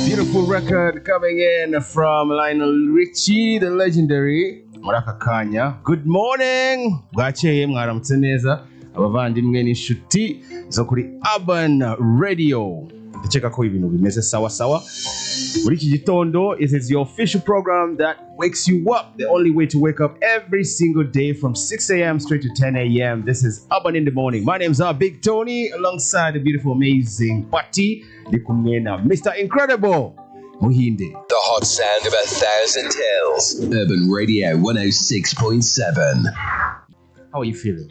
Beautiful record coming in from Lionel Richie, the legendary Muraka Kanya. Good morning. Bwakeye mwaramutse neza abavandimwe n'inshuti zo kuri Urban Radio. Ndakeka ko ibintu bimeze sawa sawa. Muri iki gitondo, it is your official program that wakes you up. The only way to wake up every single day from 6 a.m. straight to 10 a.m. This is Urban in the Morning. My name's Big Tony alongside the beautiful, amazing Patti. Mr. Incredible Muhinde. The hot sound of 1,000 hills. Urban Radio 106.7. How are you feeling?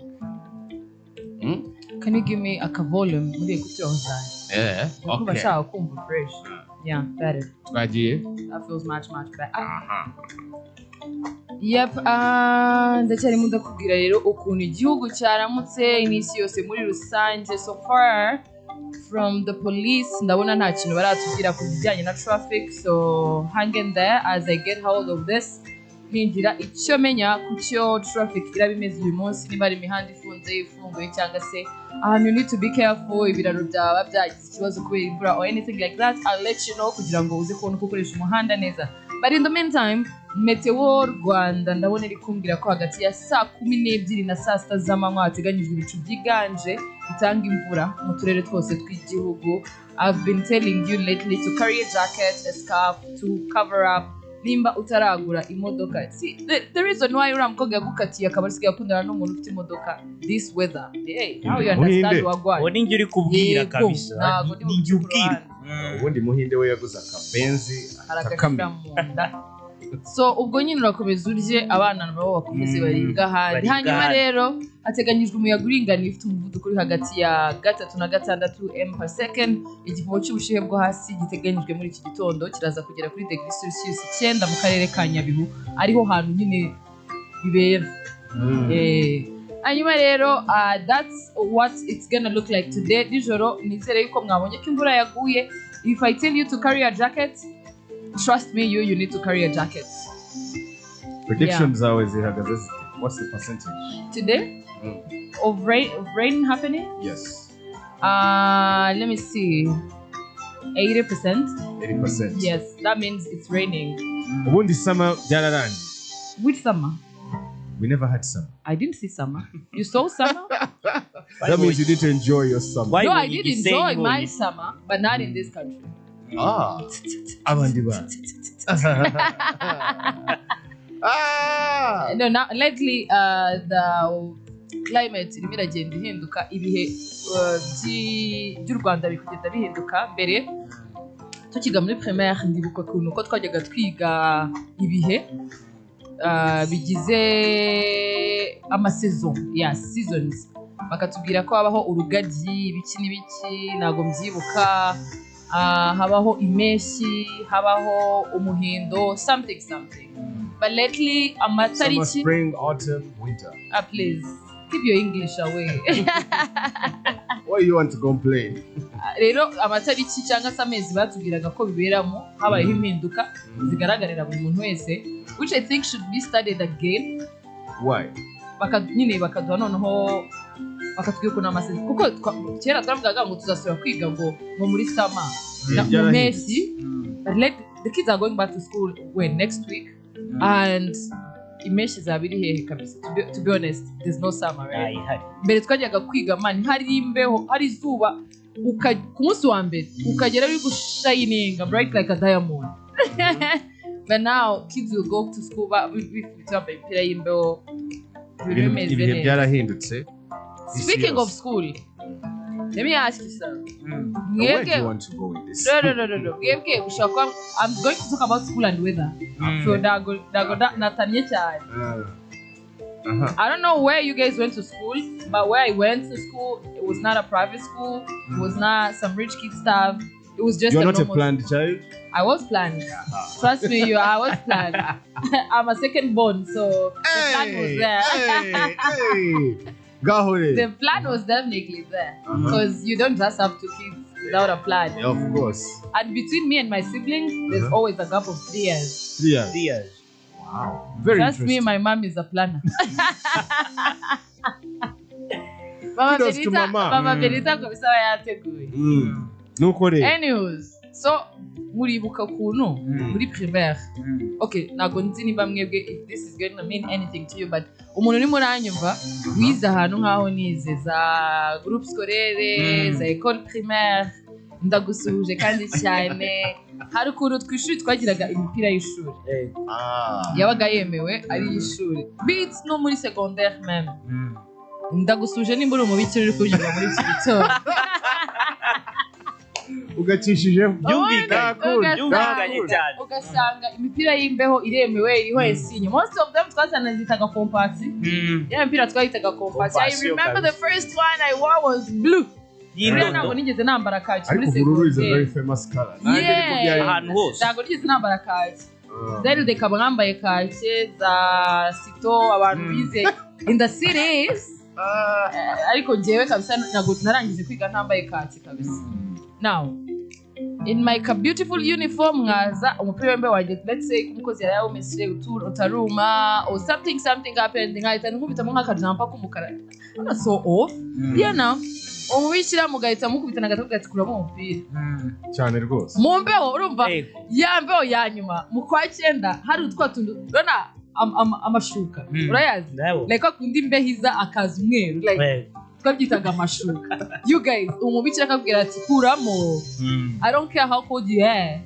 Can you give me a volume? Yeah, okay. Fresh. Yeah, better. That feels much better. Yep, ndacyari mu ndakubwira rero ukuntu igihugu cyaramutse inisi yose muri rusange. So far from the police ndabona nta kintu baratubwira ku bijyanye na traffic, so hang in there as I get hold of this. Ntingira icyo menya ku cyo traffic iraba imeze uyu munsi, niba ari imihanda ifunguye cyangwa se ahantu you need to be careful, ibiraro byaba byagize ikibazo kubera imvura or anything like that. I'll let you know kugira ngo uze kubona uko ukoresha umuhanda neza. But in the meantime, Meteo Rwanda ndabona iri kumbwira ko hagati ya saa 12 na saa 6 z'amanywa hateganyijwe ibicu byiganje bitanga imvura mu turere twose tw'igihugu. I've been telling you lately to carry a jacket, a scarf to cover up. Nimba utaragura imodoka. See, the reason why uramukobwa yagukatiye akaba asigaye akundana n'umuntu ufite imodoka this weather. Hey, how you understand wagwana? Woni ngi uri kubwira kabisa. Ntabwo ndi ubwira. Ubundi Muhinde we yaguze akabenzi akakamira mu nda. So ubwo nyine urakomeza urye abana nabo bakomeze bariga handi. Hanyuma rero hateganyijwe umuyaga uringaniye ufite umuvuduko uri hagati ya 3 na 6 m/s. Igipimo cy'ubushyuhe bwo hasi giteganyijwe muri iki gitondo kiraza kugera kuri degrees Celsius 9 mu karere ka Nyabihu, ariho hantu nyine bibera. Hanyuma rero that's what it's gonna look like today. Nijoro nizere yuko mwabonye ko imvura yaguye. If I tell you to carry a jacket, trust me, you need to carry a jacket. Predictions always zihagaze. What's the percentage today of rain happening? Yes. Let me see. 80%. 80%. Yes, that means it's raining. Ubundi summer byararangiye. Which summer? We never had summer. I didn't see summer. You saw summer? That means you didn't enjoy your summer. No, I did enjoy my summer, but not in this country. Avandiba. No, now lately the climate irimo iragenda ihinduka, ibihe by'u Rwanda bikugenda bihinduka. Mbere tukiga muri primaire ndibuka kuntu ko twajyaga twiga ibihe bigize amaseason, seasons. Bakatubwira ko habaho urugagi ibiki n'ibiki, ntago mbyibuka. Habaho imeshi, habaho umuhindo, something. But lately, summer, spring, autumn, winter. Please, keep your English away. Why you want to complain? Rero amatariki cyangwa se amezi batubwiraga ko biberamo habayeho impinduka zigaragarira buri muntu wese, which I think should be studied again. Why? Bakaduha noneho bakatubwira ukuntu amasezi, kuko kera twavugaga ngo tuzasubira kwiga ngo muri summer mu mesi. But the kids are going back to school next week, and imeshi zabiri hehe kabisa. To be honest, there's no summer, right? Mbere twajyaga kwiga hari imbeho, hari izuba, ku munsi wa mbere ukagera uri gushininga bright like a diamond. But now kids will go to school bifite imipira y'imbeho. Ibihe byarahindutse. Speaking of school, let me ask you something. Where do you want to go with this? No. I'm going to talk about school and weather. So natanye cyane. I don't know where you guys went to school, but where I went to school, it was not a private school. It was not some rich kid stuff. It was just You're not a planned child? I was planned. Trust me, I was planned. I'm a second born, so the plan was there. The plan was definitely there, because you don't just have 2 kids without a plan. Yeah, of course. And between me and my siblings, there's always a gap of 3 years. 3 years. Wow. Very Trust interesting. me, my mom is a planner. Mama Benita kabisa yateguye. Nuko re. Anyways, so muribuka kuntu muri primaire okay nago nzi nimba mwebwe if this is going to mean anything to you but umuntu ni muranyumva wize ahantu nkaho nize za groupe scolaire za école primaire ndagusuhuje kandi cyane hari ukuntu twishuri twagiraga imipira y'ishuri yabaga yemewe ari y'ishuri beats no muri secondaire même ndagusuje nimba uri umubikira uri kubyumva muri iki gitondo ugacishije byumvikanye cyane ugasanga imipira y'imbeho iremewe iriho esinye most of them twasanazitaga kompasi ya mipira twayitaga kompasi I remember the first one I wore was blue ntabwo nigeze nambara kaki muri ubururu is a very secondaire famous color ahantu hose ntabwo nigeze nambara kaki zari de kaba nkambaye kake za sito abantu bize in the cities ariko njyewe kabisa ntabwo narangije kwiga ntambaye kaki kabisa now in my beautiful uniform nkaza umupira w'imbeho wanjye let's say umukozi yari yawumesire utaruma or something happened nkahita nkubitamo nk'akajampa k'umukara so off you know umubikira mugahita mukubitana gatatu kuramo umupira cyane rwose mu mbeho urumva ya mbeho ya nyuma mu kwa 9 hari utwa tundu urabona amashuka urayazi like akundi imbeho iza akaza umweru like twabyitaga amashuka you guys umubikira akabwira ati kuramo I don't care how cold you are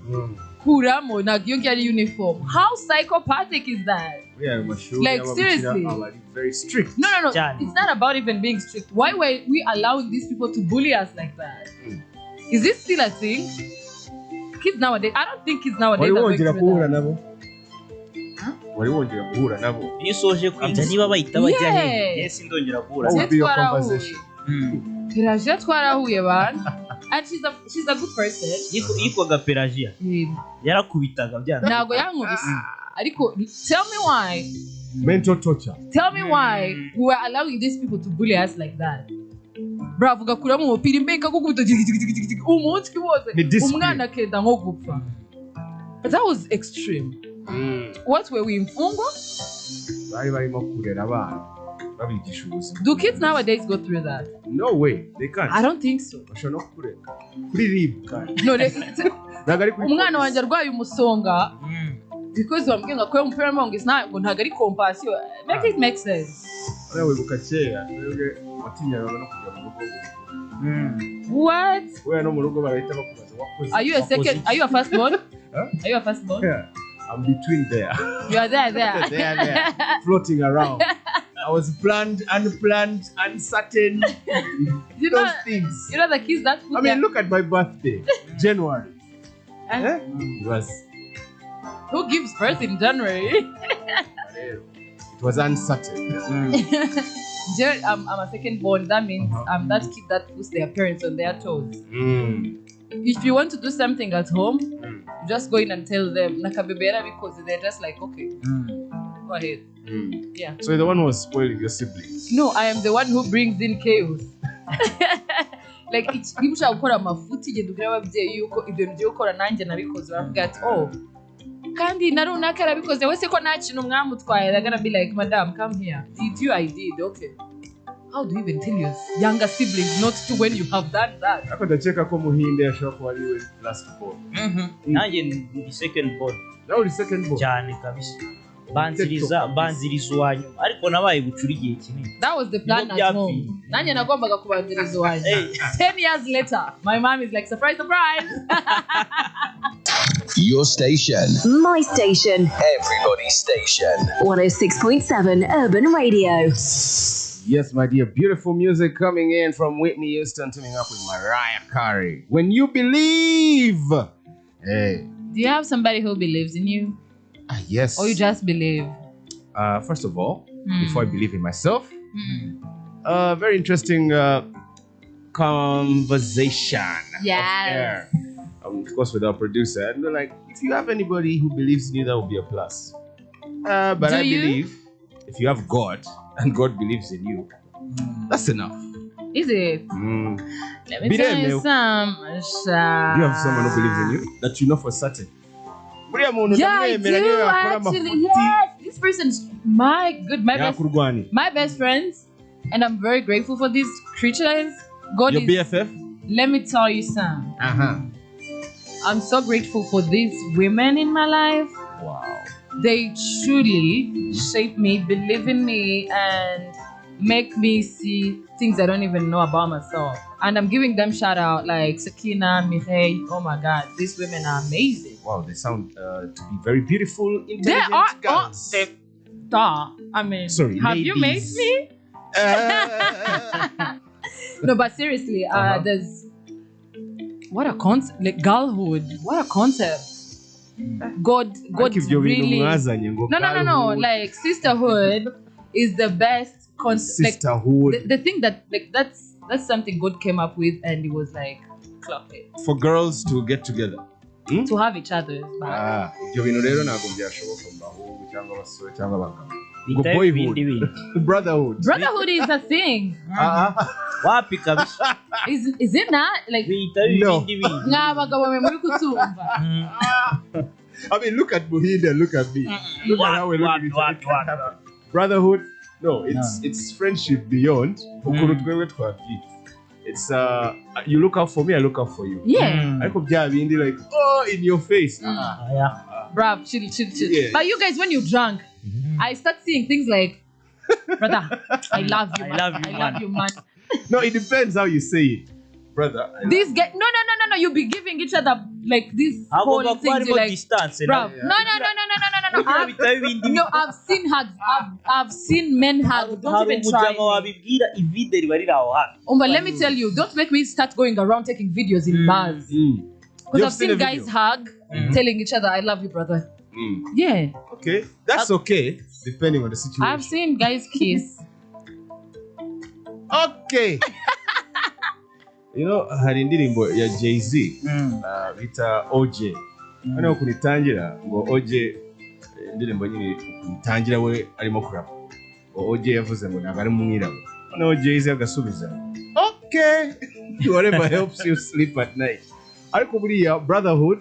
kuramo ntabwo iyo ngiyo ari uniform how psychopathic is that like seriously very strict no it's not about even being strict why were we allowing these people to bully us like that is this still a thing kids nowadays I don't think kids nowadays are going kuhura nabo wari wongera guhura nabo iyo usoje kwiga niba bahita bajya he yes ndongera guhura Pelagia twarahuye bana and she's a good person yitwaga Pelagia yarakubitaga byana ntago yankubise ariko tell me why mental torture tell me why we were allowing these people to bully us like that bravo gakuramo umupira imbeka kukubuta umunsi wose umwana akenda nko gupfa that was extreme what were we imfungwa bari barimo kurera abana babigisha ubuzima do kids nowadays go through that no way they can't I don't think so bashobora no kurera kuri rib kandi no umwana wanjye arwaye umusonga because wambwiye ngo akore umupira w'amaboko ntabwo ari compassion make it make sense nawe bukakera twebwe watinyaga no kujya mu rugo what we no mu rugo barahita bakubaza wakoze are you a first born are you a first born yeah I'm between there you are there floating around I was planned, unplanned, uncertain. Those things. You know the kids that I mean, look at my birthday, January. It was. Who gives birth in January? It was uncertain. I'm a second born. That means I'm that kid that puts their parents on their toes. If you want to do something at home, you just go in and tell them. Nakabebera because they're just like, okay, go ahead. Yeah. So you're the one who was spoiling your siblings? No, I am the one who brings in chaos. Like iyo ushaka gukora amafuti genda ubwira ababyeyi yuko ibyo ngiye gukora nanjye nabikoze baravuga ati oh kandi na runaka yarabikoze wese ko nta kintu mwamutwaye they're gonna be like madam come here did you I did okay how do you even tell your younger siblings not to when you have done that ako ndakeka ko muhinde yashobora kuba ari we last born nanjye ndi second born nawe uri second born cyane kabisa banziriza uwanyuma ariko nabaye gucura igihe kinini that was the plan at home nanjye nagombaga kubanziriza uwanyuma 10 years later my mom is like surprise Your station. My station. Everybody's station. 106.7 Urban Radio. Yes, my dear, beautiful music coming in from Whitney Houston, teaming up with Mariah Carey. When you believe. Hey. Do you have somebody who believes in you? Yes. Or you just believe? First of all, before I believe in myself, very interesting conversation. Yes. Of course, with our producer, and they're like, if you have anybody who believes in you, that will be a plus. But I believe if you have God and God believes in you, that's enough. Is it? Let me tell you some. Do you have someone who believes in you that you know for certain? Yeah, I do actually. Yes, this person's my best friends, and I'm very grateful for these creatures. God your is. BFF? Let me tell you some. I'm so grateful for these women in my life. Wow. They truly shape me, believe in me, and make me see things I don't even know about myself. And I'm giving them shout out like Sakina, Mireille. Oh my God, these women are amazing. Wow, they sound to be very beautiful, They intelligent are. girls. I mean, Sorry, have you made ladies. me? No, but seriously, there's what a concept, like girlhood. What a concept. God Ariko ibyo bintu really. mwazanye ngo No. girlhood, Like sisterhood is the best concept. Like, sisterhood. the thing that like that's something God came up with, and it was like clock it For girls to get together. to have each other's back. Ibyo bintu rero ntabwo byashoboka mu bahungu cyangwa abasore cyangwa abagabo. bitaye boyhood. ibindi bintu Brotherhood. Brotherhood is a thing. wapi kabisa Is it not like bitaye No. ibindi bintu mwa bagabo mwe muri kutumva? I mean, look at Muhinda, look at me. Look at how we look at each other. It can't happen. Brotherhood, no, it's friendship beyond. Ukuntu twebwe twabyita. It's you look out for me, I look out for you. Yeah. Ariko bya bindi like in your face. aya Bruv, chill. Yeah. But you guys, when you're drunk, I start seeing things like, brother, I love you, I man. love you, I man. love you, man. No, it depends how you say it. Brother. These guys, no. You be giving each other like this whole agomba kuba thing. harimo You're like, distance bruv, Yeah. no. bitaye ibindi No, I've seen hugs. I've seen men hug. Don't hari even try. umujama wabibwira ivide riba riri aho hafi But let me tell you, don't make me start going around taking videos in bars. Mm. Because You've I've seen a guys video? hug, telling each other, I love you, brother. Mm. Yeah. Okay, that's okay, depending on the situation. I've seen guys kiss. Okay. You know, hari indirimbo ya Jay-Z bita OJ. Hano kunitangira ngo OJ indirimbo nyine kunitangira we arimo kurapa. OJ yavuze ngo ntabwo ari umwirabura. Hano Jay-Z agasubiza. Okay. Whatever helps you sleep at night. Ariko buriya brotherhood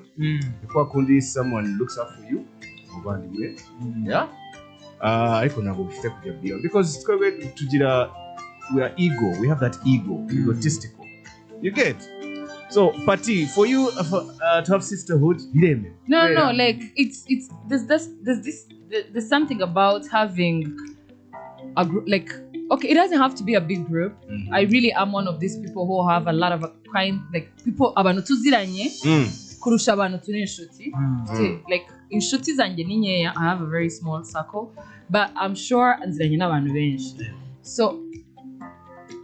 kwa kundi someone looks up for you. Muvandimwe. Yeah. Ariko ntabwo bifite kujya beyond because twebwe tugira we are ego. We have that ego, egotistical. You get? So, Pati, for you to have sisterhood, bireme. No, like it's there's something about having a group. Like, okay, it doesn't have to be a big group. I really am one of these people who have a lot of kind, like people abantu tuziranye kurusha abantu turi inshuti. Like inshuti zanjye ni nkeya. I have a very small circle, but I'm sure nziranye n'abantu benshi. So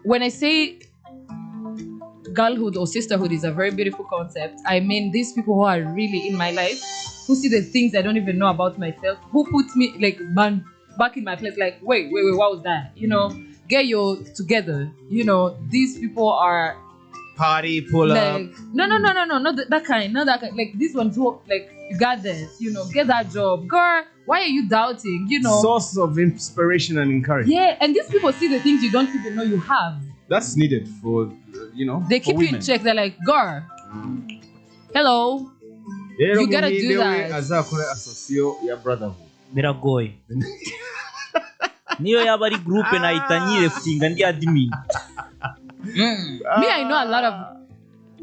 when I say girlhood or sisterhood is a very beautiful concept, I mean these people who are really in my life, who see the things I don't even know about myself, who put me like back in my place, like wait, what was that? You know, get your together. You know, these people are Party, pull up. like no, not that kind, not that kind. Like these ones who like you got this, you know, get that job, girl. Why are you doubting? You know, Source of inspiration and encouragement. yeah. And these people see the things you don't even know you have. That's needed for, They for keep you in women. check. They're like, girl, hello. Rero You gotta Muhinde do we that. azakore asosiyo ya brotherhood. biragoye niyo yaba ari groupe nahita nyirefutinga ndi admin Me, I know a lot of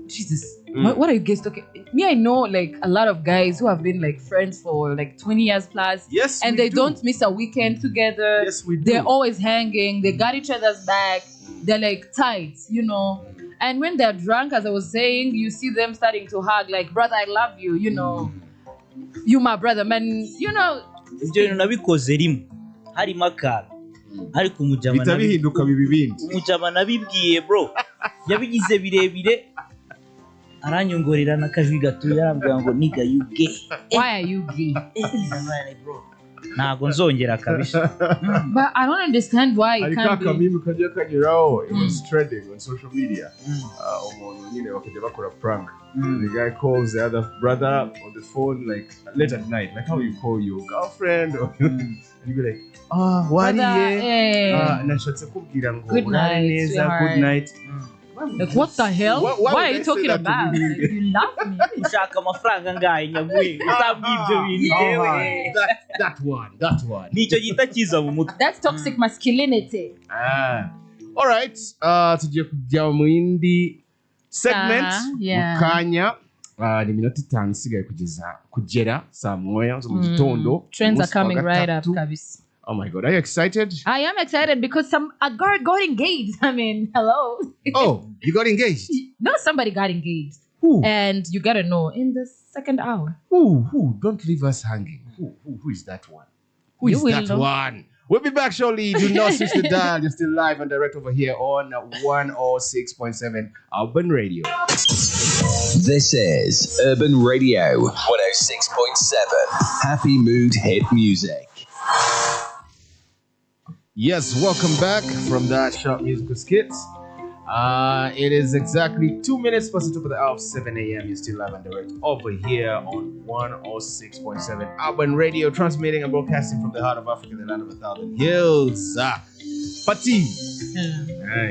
Jesus. What are you guys talking? Me, I know like a lot of guys who have been like friends for like 20 years plus. Yes, And we they do. don't miss a weekend together. Yes, we do. They're always hanging. They got each other's back. They're like tight, you know. And when they're drunk, as I was saying, you see them starting to hug, like, brother, I love you, you know. You my brother, man, you know. ibyo bintu nabikoze rimwe harimo akantu ariko Bihita bihinduka biba ibindi. umujama nabibwiye bro yabigize birebire aranyongorera n'akajwi gatuye arambwira ngo niga you gay Why are you gay? bro ntago nzongera kabisa But I don't understand why it Hari can't ka be. kamimi kajya kanyuraho, it was trending on social media. Umuntu nyine bakajya bakora prank. The guy calls the other brother on the phone like late at night, like how you call your girlfriend or and you be like, wariye, nashatse kubwira ngo Good urare night, neza, sweetheart. good night. Like, what the hell? Why Why would are they you say talking that to about? me? Like, you love me. ushaka amafaranga ngahe nyaguye utambwiye ibyo bintu yewe That one. nicyo gita kiza mu mutwe That's toxic masculinity. All right, tugiye kujya mu yindi segment Yeah. mu kanya. ni minota 5 isigaye kugera saa moya zo mu gitondo. Trends are Umunsi wa coming right up, gatatu. kabisa. Oh my God, are you excited? I am excited because a girl got engaged. I mean, hello. Oh, you got engaged? No, somebody got engaged. Who? And you gotta know, in the second hour. Who? Don't leave us hanging. Who is that one? Who You is will that know. one? We'll be back shortly. Do not switch the dial. You're still live and direct over here on 106.7 Urban Radio. This is Urban Radio 106.7. Happy Mood Hit Music. Yes, welcome back from that short musical skit. It is exactly 2 minutes past the top of the hour of 7 a.m. You're still live and direct over here on 106.7 Urban Radio, transmitting and broadcasting from the heart of Africa, the land of 1,000 hills. Pati,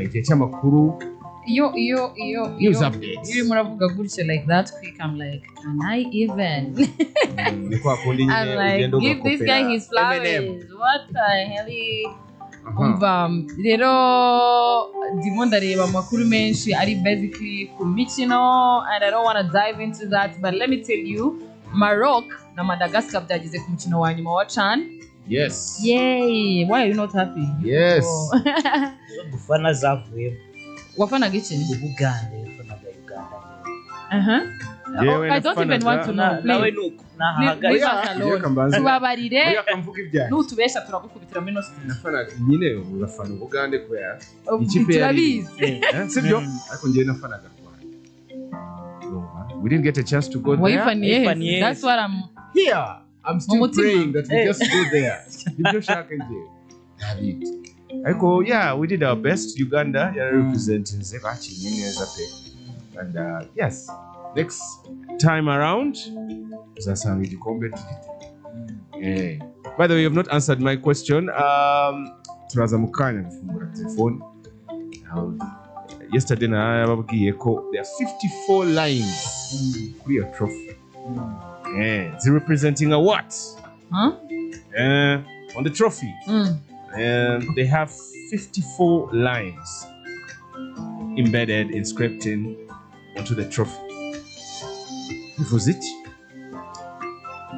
igihe cy'amakuru, news updates. You muravuga gutya like that quick, I'm like, can I even? Ni kwa kundi nyine I'm like, ugenda give this ugakopera guy his flowers. M&M. What the hell? Umva rero ndimo ndareba amakuru menshi ari basically ku mikino, and I don't want to dive into that, but let me tell you, Maroc na Madagascar byageze ku mukino wa nyuma wa CHAN. Yes. Yay! Why are you not happy? Yes. Oh. Zo dufana zavuyemo Wafanaga iki? Ubugande yafanaga Uganda. Yewe I don't even want to know. Nawe Please. nuko nahahagaze. Leave us Oya, alone. reka mbanze. Tubabarire Oya, kamvuga ibyaha. nutubesha turagukubitira muri no studio. Nafanaga nyine urafana Ubugande kubera ikipe Turabizi. sibyo, ariko njyewe nafanaga Rwanda. We didn't get a chance to go there. Wayifaniye. Wayifaniye. That's what I'm. Here, I'm still Mumutima. praying that we just go there. Nibyo shaka njyewe. David. Ariko yeah, we did our best. Uganda representing ze bakinye neza pe. And yes, next time around uzasanga igikombe tugite. By the way, you have not answered my question. Turaza mukanya gufungura telefone. Yesterday nababwiye ko there are 54 lines kuri your trophy. It's representing a what? Huh? On the trophy. They have 54 lines embedded, inscripting onto the trophy. This was it.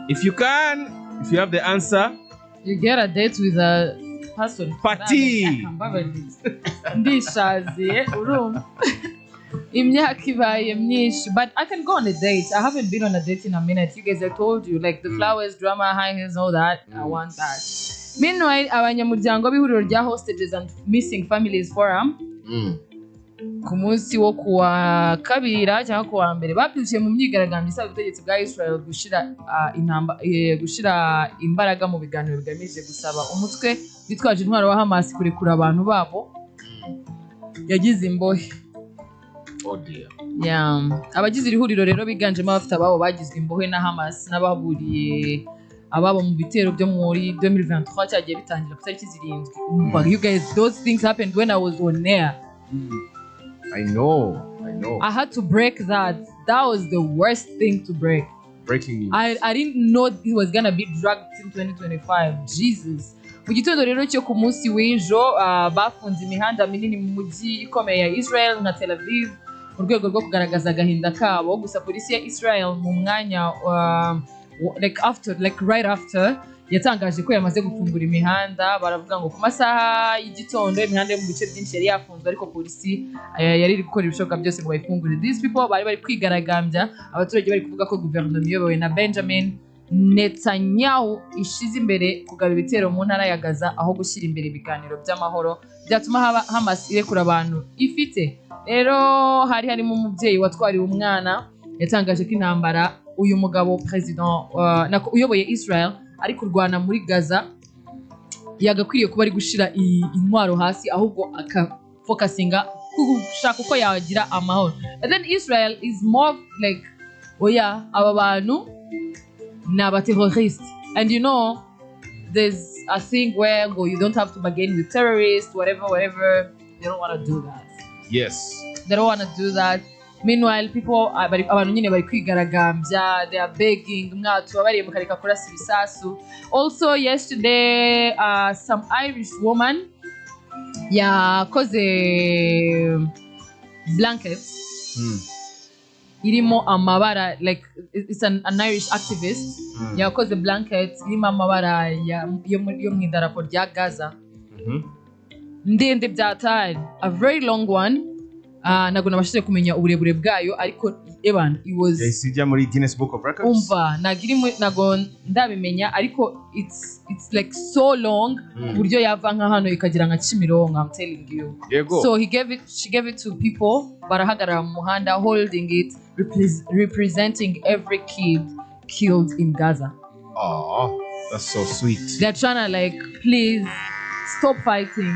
If you have the answer, You get a date with a person. Pati. Ndishaziye urumva. Imyaka ibaye myinshi, but I can go on a date. I haven't been on a date in a minute. You guys, I told you, like the flowers, drama, high heels, all that. I want that. Meanwhile, abanyamuryango b'ihuriro rya Hostages and Missing Families Forum ku munsi wo kuwa kabiri cyangwa kuwa mbere babyukiye mu myigaragambyo isaba ubutegetsi bwa Israel gushira imbaraga mu biganiro bigamije gusaba umutwe witwaje intwaro wa Hamas kurekura abantu babo yagize imbohe. oh dear. Abagize iri huriro rero biganjemo abafite ababo bagizwe imbohe na Hamas n'ababuriye ababo mu bitero byo muri 2023 cyagiye bitangira ku tariki 7. You guys, those things happened when I was on air. I know. I had to break that. That was the worst thing to break. Breaking news. I didn't know it was gonna be dragged in 2025. Jesus. Mu gitondo rero cyo ku munsi w'ejo bafunze imihanda minini mu mujyi ikomeye ya Israel nka Tel Aviv mu rwego rwo kugaragaza agahinda kabo. Gusa polisi ya Israel mu mwanya right after yatangaje ko yamaze gufungura imihanda. Baravuga ngo ku masaha y'igitondo imihanda yo mu bice byinshi yari yafunzwe, ariko polisi yari iri gukora ibishoboka byose ngo bayifungure. These people bari kwigaragambya, abaturage bari kuvuga ko guverinoma iyobowe na Benjamin Netanyahu ishize imbere kugaba ibitero mu ntara ya Gaza aho gushyira imbere ibiganiro by'amahoro byatuma Hamas irekura abantu ifite. Rero harimo umubyeyi watwariwe umwana yatangaje ko intambara uyu mugabo president uyoboye Israel ari kurwana muri Gaza yagakwiriye kuba ari gushira intwaro hasi, ahubwo akafocusinga kugushaka uko yagira amahoro. And then Israel is more like oya aba bantu ni abaterrorist, and you know there's a thing where you don't have to bargain with terrorists, whatever. They don't want to do that. Yes. They don't want to do that. Meanwhile, people abantu nyine bari kwigaragambya, they are begging mwatu abari mukareka kurasa ibisasu. Also yesterday some Irish woman yakoze blankets irimo amabara like it's an Irish activist yakoze blanket irimo amabara yo mu idarapo rya Gaza ndende byatari a very long one ntabwo nabashije kumenya uburebure bwayo ariko eban it was isijya muri Guinness Book of Records umva ntabwo ndabimenya ariko it's like so long buryo yava nka hano ikagira nka Kimironko I'm telling you so she gave it to people barahagarara mu muhanda holding it representing every kid killed in Gaza. Oh, that's so sweet. They're trying to like please stop fighting,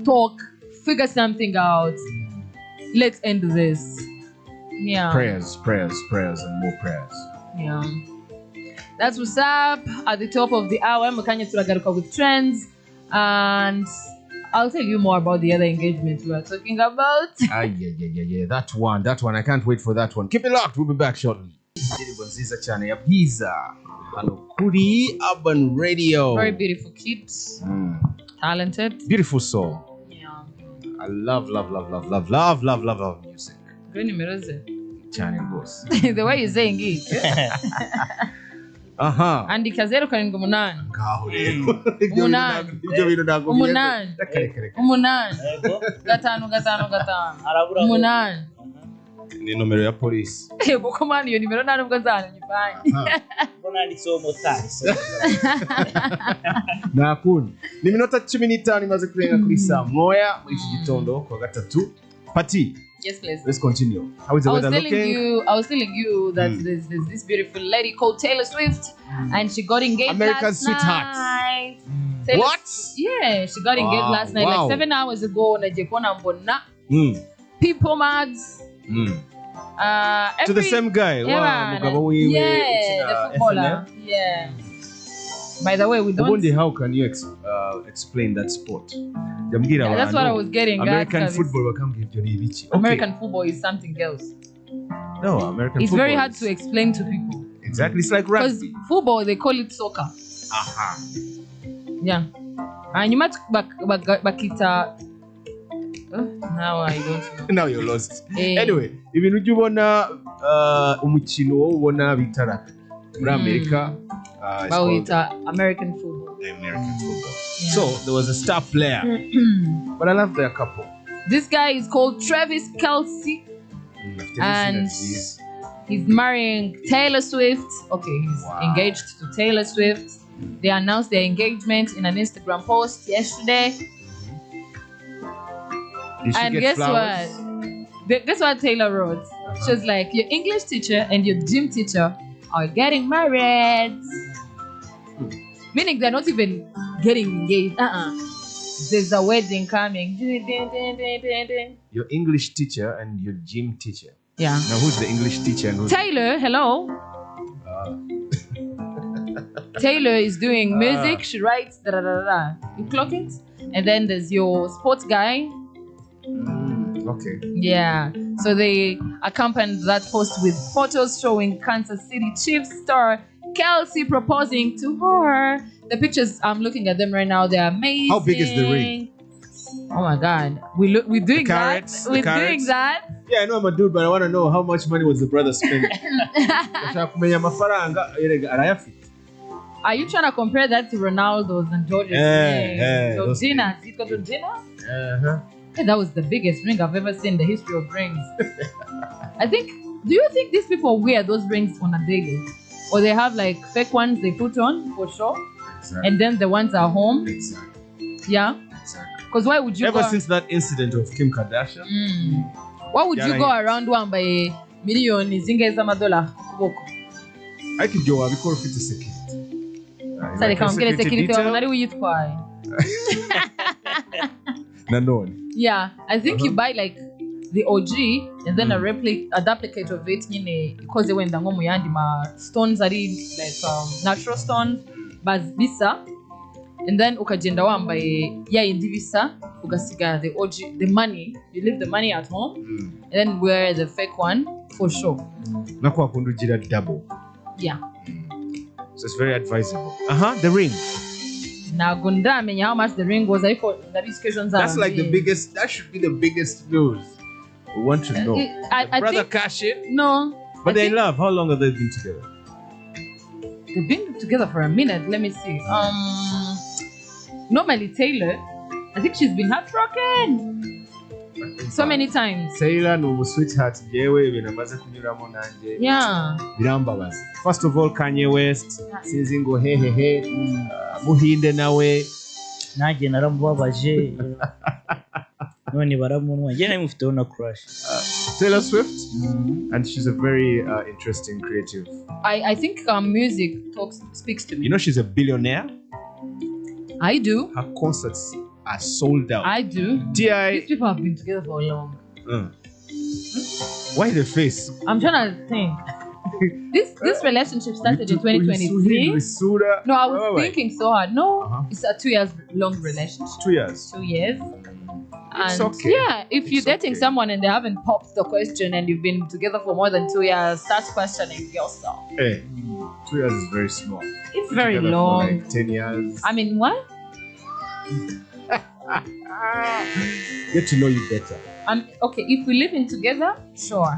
talk, figure something out. Let's end this. Yeah. Prayers, and more prayers. Yeah. That's what's up at the top of the hour. Mukanya turagaruka with trends, and I'll tell you more about the other engagement we are talking about. Yeah. That one. I can't wait for that one. Keep it locked. We'll be back shortly. Nziza cyane ya Bwiza hano kuri Urban Radio. Very beautiful kid. Talented. Beautiful soul. Yeah. I love music. Good nimero ze. Cyane rwose. The way you're saying it. Aha. Andika 078. Ngaho rero. Ibyo bintu ntabwo umunani. Umunani. Gatanu. Arabura. Umunani. Ni nomero ya polisi. Kuko mani iyo nimero nta nubwo nzanyivanye. Mbona nditso motari. Nakundi. Ni minota 15 imaze kurenga kuri saa moya muri iki gitondo kwa gatatu. Pati. Yes, please. Let's continue. How is the weather looking? I was telling you that there's this beautiful lady called Taylor Swift, and she got engaged American last sweetheart. night. What? Yeah, she got engaged last night, like 7 hours ago. Najekona mbona. People mags. To the same guy. Wow, mugabo wiwe. Yeah, the footballer. Yeah. By the way, we don't. Ubundi, how can you explain that sport? Yeah, that's what I was getting. American football, bakambwira ibyo ni ibiki? American football is something else. No, American it's football. Very hard to explain to people. Exactly, it's like rugby. Because football, they call it soccer. Aha. Yeah. And you might bakita. Now I don't know. Now you're lost. Anyway, ibintu ujya ubona umukino wo ubona bitara muri Amerika. Bawita American football. American football. Yeah. So there was a star player, but I love their couple. This guy is called Travis Kelce, and he's marrying Taylor Swift. Okay, he's engaged to Taylor Swift. They announced their engagement in an Instagram post yesterday. And guess flowers? What? Guess what Taylor wrote? She was like, your English teacher and your gym teacher are getting married. Meaning they're not even getting engaged. There's a wedding coming. Your English teacher and your gym teacher. Yeah. Now who's the English teacher? And who's Taylor, hello. Taylor is doing music. She writes You clock it? And then there's your sports guy. Okay. Yeah. So they accompanied that post with photos showing Kansas City Chiefs star Kelce proposing to her. The pictures, I'm looking at them right now. They're amazing. How big is the ring? Oh my God. We're doing that. We're doing that. Yeah, I know I'm a dude, but I want to know how much money was the brother spending. Are you trying to compare that to Ronaldo's and George's ring? Georgina. Is it called Georgina? That was the biggest ring I've ever seen in the history of rings. Do you think these people wear those rings on a daily? Or they have like fake ones they put on for sure? Exactly. And then the ones at home? Exactly. Yeah? Exactly. Because why would you Ever since that incident of Kim Kardashian? Why would you go around one by million zinga $1 kuboko? I could go because ufite security. Sare kamubwire security wawe nari uyitwaye. Nanone. Yeah, I think you buy like the OG and then a duplicate of it ikoze wenda nko mu yandi ma stones ari like natural stones bisa, and then ukagenda wambaye ya yindi bisa ugasiga the OG, the money, you leave the money at home and then wear the fake one for sure. Nako akunda ugira double. Yeah. So it's very advisable. The ring. Ntabwo ndamenya how much the ring was. Ariko ndabizi question zawe. That's like the biggest. That should be the biggest news. We want to know. I Brother think Kashin. no. But I they think love. How long have they been together? they've been together for a minute. Let me see. Normally Taylor, I think she's been heartbroken so many times. Taylor no sweetheart jewe binamaze kunyuramo nanje. Yeah. Birambabaza. First of all, Kanye West sinzi ngo hehehe muhinde nawe nanjye naramubabaje none baramunwa njye namufiteho na crush. Taylor Swift, and she's a very interesting creative. I think music speaks to me. You know, she's a billionaire. I do. Her concerts are sold out. I do. These These people have been together for long. Why the face? I'm trying to think. This relationship started in 2023. No, I was thinking so hard. No, it's a 2 years long relationship. 2 years. 2 years. It's And okay. yeah, if you're It's dating okay. someone and they haven't popped the question and you've been together for more than 2 years, start questioning yourself. Hey, 2 years is very small. It's very Together for long. like 10 years. I mean, what? Get to know you better. Okay, if we live in together, sure.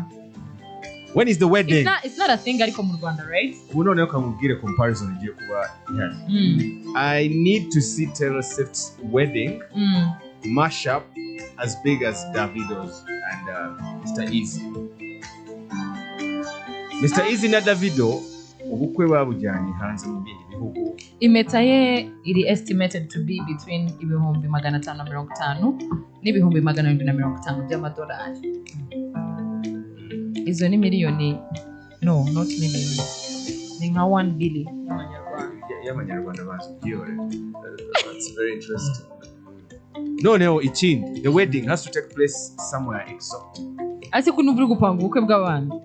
When is the wedding? It's not a thing ariko mu Rwanda, right? Ubu noneho kamubwire comparison igiye kuba ihari. I need to see Taylor Swift's wedding mashup as big as Davido's and Mr. Easy. Mr. Easy na Davido ubukwe babujyanye hanze mu bindi bihugu. Impeta ye iri estimated to be between ibihumbi 550 n'ibihumbi 750 by'amadolari. Izo ni miliyoni. No, not million. Ni nka 1 billion y'amanyarwanda bazi byore. That's very interesting. No, ikindi. The wedding has to take place somewhere exotic. Ase kunuburi gupanga ubukwe bw'abantu.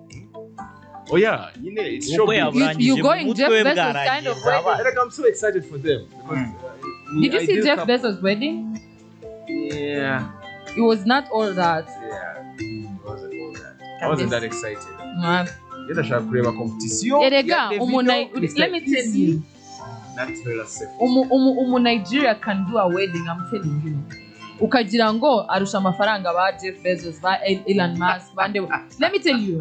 Oh yeah, you know, it's Ubwo showbiz. yaburangije You mu going mutwe Jeff we Bezos bwarangiye kind of zabaye. Like, I'm so excited for them. Because, Did you I see did Jeff come- Bezos' wedding? Yeah. It was not all that. It wasn't all that. I wasn't that excited. Man. Yenda shaka kureba competition. Erega, ya Davido, let me tell you. Not Taylor Swift. Nigeria can do a wedding, I'm telling you. Ukagira ngo arusha amafaranga ba Jeff Bezos, ba Elon Musk, bande. Let me tell you.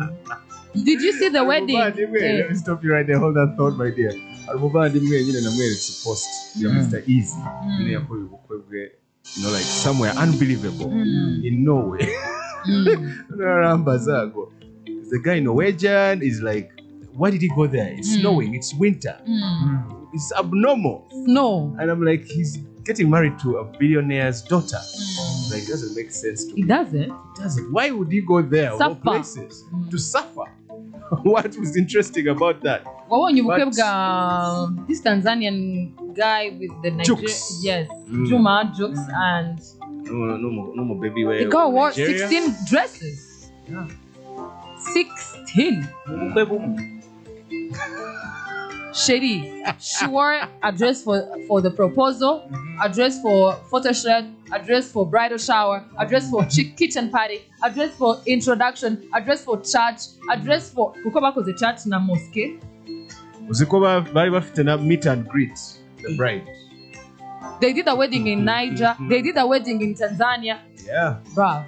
Did you see the wedding? Let me stop you right there. Hold that thought, my dear. Arumuvandimwe nyine namweretse post ya Mr. Easy. Nyine yakoze ubukwe bwe, like somewhere unbelievable in Norway. Rambazago. The guy Norwegian is like, why did he go there? It's snowing, it's winter. It's abnormal. No. And I'm like, he's getting married to a billionaire's daughter. Like, it doesn't make sense to me. It doesn't. It doesn't. Why would he go there of all Suffer. places? To suffer? What was interesting about that? Wabonye ubukwe But- bwa this Tanzanian guy with the Nigerian, Jukes. yes, Juma Jukes, and No more baby wear. the girl wore Nigeria. 16 dresses. Yeah. 16. Mu bukwe bumwe. Sherry, she wore a dress for the proposal, a dress for photo shoot, a dress for bridal shower, a dress for kitchen party, a dress for introduction, a dress for church, a dress for kuko bakoze church na mosque. Uziko bari bafite na meet and greet the bride. They did a wedding in Niger. They did a wedding in Tanzania. Yeah. Bruv.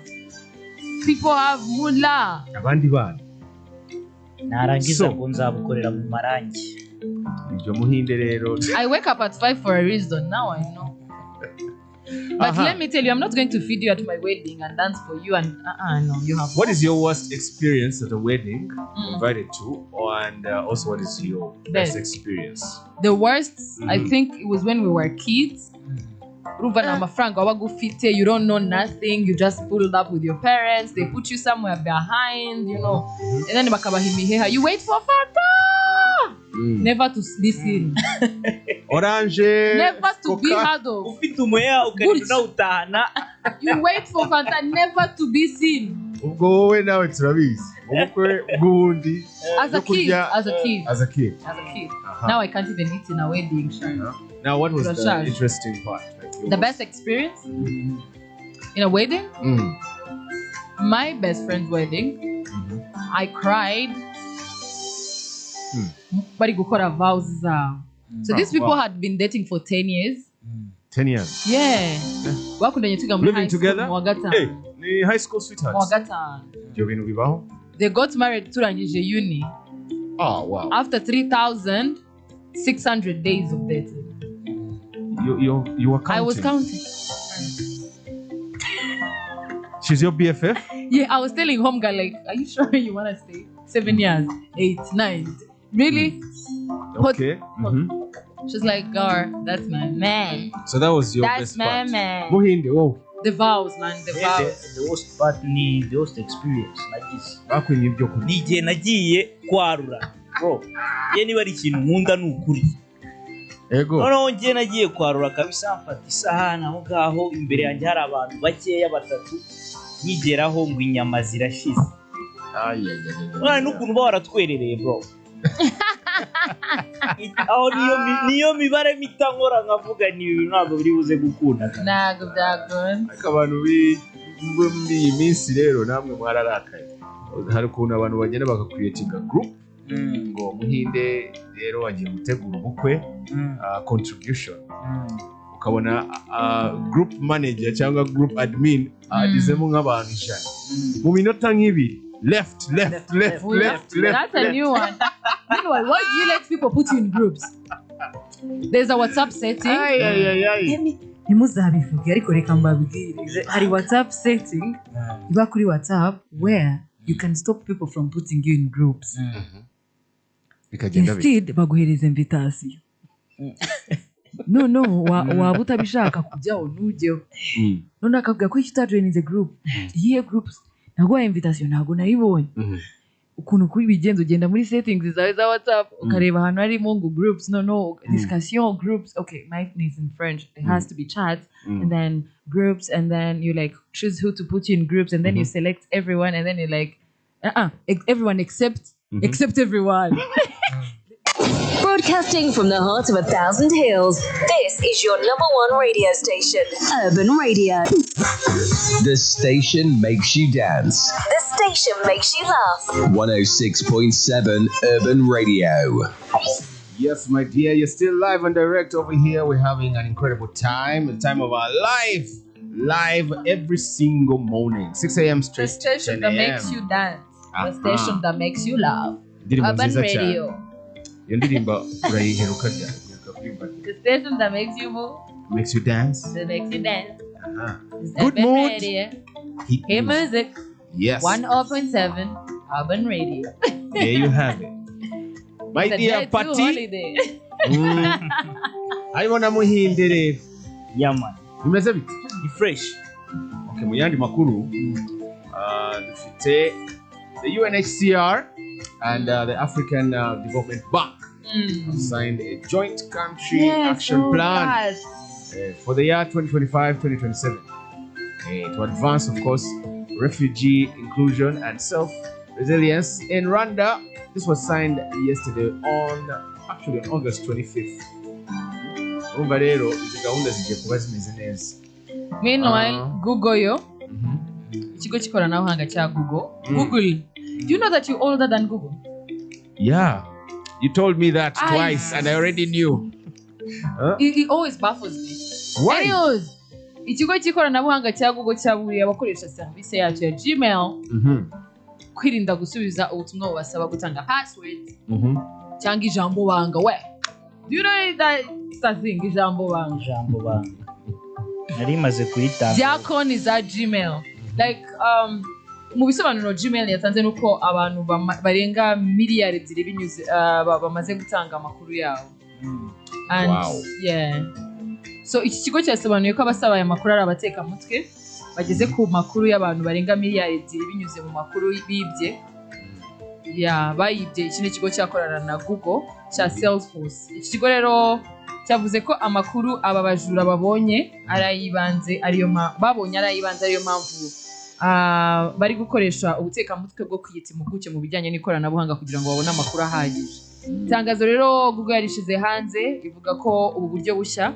People have mullah. Abandi bana. narangiza So- ngo nzabukorera mu marangi. Ibyo muhinde rero. I wake up at 5 for a reason. Now I know. But let me tell you, I'm not going to feed you at my wedding and dance for you. And no, you have. What is your worst experience at a wedding you're invited to? And also, what is your best Best. experience? The worst, I think it was when we were kids. Urumva na amafaranga wabaga ufite, you don't know nothing, you just pulled up with your parents, they put you somewhere behind, you know, and then bakabaha imiheha, you wait for Fanta! Never to be seen, Orange. never to be Coca. heard of. Ufite umuheha ukagenda unawutahana. You wait for Fanta, never to be seen. Ubwo wowe nawe turabizi. Ubukwe bw'undi. As a byo kid, kurya- as a kid, As a kid. as a kid. Uh-huh. Now I can't even eat in a wedding. Sure. Now, what was the Rashad. interesting part? Like, your The most- best experience in a wedding? Mm. My best friend's wedding, I cried. Bari gukora vows zabo. So these people wow. had been dating for 10 years. 10 years. Yeah. Bakundanye tuga muri Living high school together? mu wa gatanu. Hey, ni high school mu wa sweethearts gatanu. ibyo bintu bibaho They got married turangije uni wow after 3,600 days of dating. you were counting. I was counting. She's your BFF? Yeah, I was telling home girl like, are you sure you want to stay 7 years, 8, 9? Really? Okay. She's like, that's my man. So that was your That's best my part. man. Muhinde, wow. The vows, man, the vows. the worst part ni the worst experience nagize Bakwinye ibyo kurya. ni igihe nagiye kwarura bro ye niba ari ikintu nkunda ni ukuri Ego. noneho ngiye nagiye kwarura kabisa mfata isahani aho ngaho imbere yanjye hari abantu bakeya batatu nkigeraho ngo inyama zirashize urabona n'ukuntu uba waratwerereye bro aho niyo mibare mita nkora nkavuga ni ibintu ntabwo biri buze gukunda Ntabwo byakunda. Ariko abantu muri iyi minsi rero namwe mwararakaye. Hari ukuntu abantu bagenda bagakuriyetinga group ngo Muhinde rero wagiye gutegura ubukwe contribution. Ukabona group manager cyangwa group admin adizemo nk'abantu 100 mu minota nk'ibiri left. That's a new one. Meanwhile, why do you let people put you in groups? There's a WhatsApp setting. ntimuzabivuge ariko reka mbabwire hari WhatsApp setting iba kuri WhatsApp where you can stop people from putting you in groups. Instead baguhereza invitation. No, waba utabishaka kujyaho ntujyeho. None akabwira ko you start joining the group. Iyihe groups? Naguha invitation ntabwo nayibonye. Ukuntu kuri bigenzo ugenda muri settings zawe za WhatsApp ukareba ahantu harimo ngo groups no discussion groups. Okay, my name is in French. It has to be chats and then groups and then you like choose who to put you in groups and then you select everyone and then you like everyone except everyone. Broadcasting from the heart of 1,000 hills, this is your #1 radio station, Urban Radio. The station makes you dance. The station makes you laugh. 106.7 Urban Radio. Yes, my dear, you're still live and direct over here. We're having an incredible time, the time of our life. Live every single morning, 6 a.m. The straight station 10 that a.m. makes you dance. The station that makes you laugh. Ndirimbo Urban nziza cyane. Radio. Iyo ndirimbo urayiheruka ryari? The station that makes you move. Makes you dance. That makes you dance. It's Good Urban mood. Radio. Hit Hey music. music. Yes. 1.7 Urban Radio. There you have it. My The dear day to Patty. holiday. Hariho na Muhinde rero. yaman Bimeze bite? ni fresh Okay, mu yandi makuru dufite the UNHCR and the African Development Bank have signed a joint country action plan for the year 2025-2027 to advance, of course, refugee inclusion and self-resilience in Rwanda. This was signed yesterday on August 25th. Urumva rero izi gahunda zigiye kuba zimeze neza. Meanwhile, Google yo. Ikigo cy'ikoranabuhanga cya Google. Google. Do you know that you're older than Google? Yeah, you told me that twice and I already knew. It always baffles me. Why? Anyways, ikigo cy'ikoranabuhanga cya Google cyaburiye abakoresha serivisi yacu ya Gmail kwirinda gusubiza ubutumwa bubasaba gutanga password cyangwa ijambo banga we. Do you know that something ijambo banga? nari maze kuyitanga Bya konti za Gmail. Like mu bisobanuro Gmail yatanze nuko abantu barenga miliyari 2 binyuze bamaze gutanga amakuru yabo. And yeah. So iki kigo cyasobanuye ko abasaba aya makuru ari abateka mutwe bageze ku makuru y'abantu barenga miliyari 2 binyuze mu makuru bibye. Bayibye iki kigo cyakorana na Google cya Salesforce. Iki kigo rero cyavuze ko amakuru aba bajura babonye arayibanze ariyo mpamvu bari gukoresha ubutekamutwe bwo kwiyita impuguke mu bijyanye n'ikoranabuhanga kugira ngo babone amakuru ahagije. Itangazo rero Google yarishize hanze ivuga ko ubu buryo bushya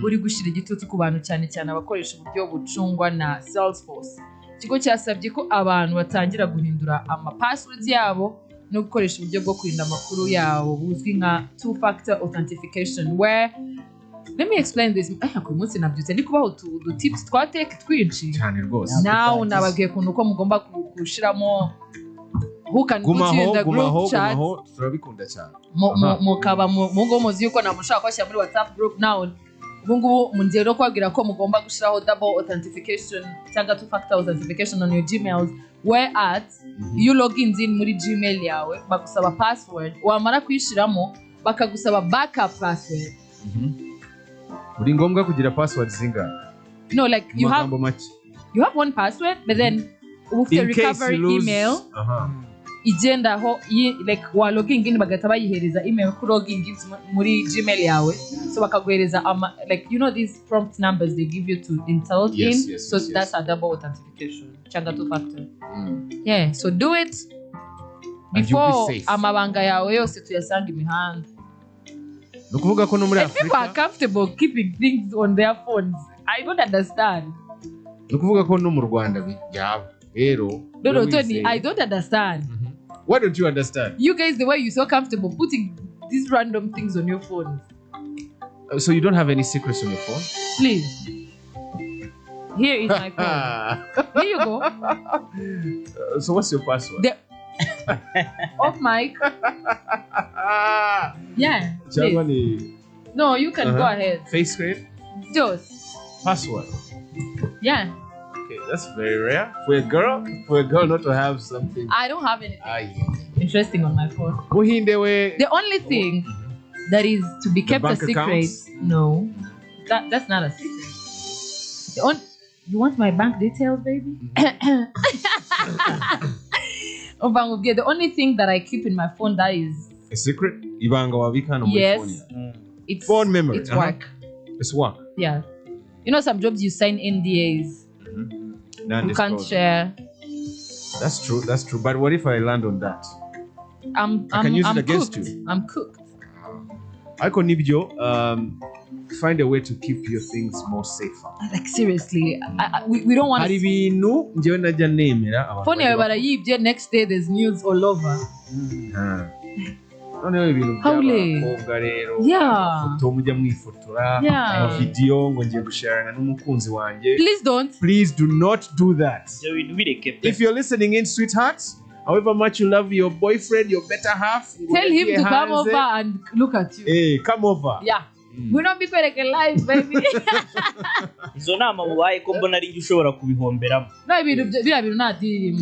buri gushyira igitutu ku bantu cyane cyane abakoresha uburyo bucungwa na Salesforce. Ikigo cyasabye ko abantu batangira guhindura amapasswords yabo no gukoresha uburyo bwo kurinda amakuru yabo buzwi nka two-factor authentication where let me explain this ku munsi nabyutse ndi kubaho udu tips twa tech twinshi cyane rwose now nababwiye kuntu uko mugomba gushiramo who can put you in the group chat turabikunda cyane mukaba mungo muzi yuko namushaka kwashyira muri WhatsApp group now ubungubu mungiye no kwabwira ko mugomba gushiraho double authentication cyangwa two factor authentication on your Gmails where at you login in muri Gmail yawe bagusaba password wamara kuyishiramo bakagusaba backup password uri ngombwa kugira password zingana no like you have one password but then ufite recovery email igenda ho like wa login in bagata bayihereza email ku login in muri Gmail yawe so bakaguhereza like you know these prompt numbers they give you to install so that's a double authentication changa two factor yeah so do it before amabanga yawe yose tuyasanga imihanda no kuvuga ko no muri Africa people are comfortable keeping things on their phones I don't understand no kuvuga ko no mu Rwanda byaba rero no Tony I don't understand Why don't you understand? You guys, the way you're so comfortable putting these random things on your phone. So you don't have any secrets on your phone? Please. Here is my phone. Here you go. So what's your password? Off mic. Yeah. No, you can go ahead. Face screen? Just. Password? Yeah. Okay, that's very rare. For a girl not to have something. I don't have anything interesting on my phone. The only thing that is to be kept a secret. Accounts? No, that's not a secret. You want my bank details, baby? The only thing that I keep in my phone that is a secret. Yes, it's phone memory. It's work. It's work. Yeah, you know some jobs you sign NDAs. You can't share. That's true. But what if I land on that? I can use it against you. I'm cooked. I can find a way to keep your things more safer. Like seriously, we don't want. Phone yawe barayibye next day there's news all over. noneho ibintu by'abakobwa rero foto mujya mwifotora amavideo ngo ngiye gusharana n'umukunzi wanjye. Please do not do that. If you're listening in, sweethearts, however much you love your boyfriend, your better half, tell him to come over and look at you. Hey, come over. Yeah. We don't be like live, baby. Izo nama mubaye ko mbona ari ushobora kubihomberamo. No ibintu bintu nadi.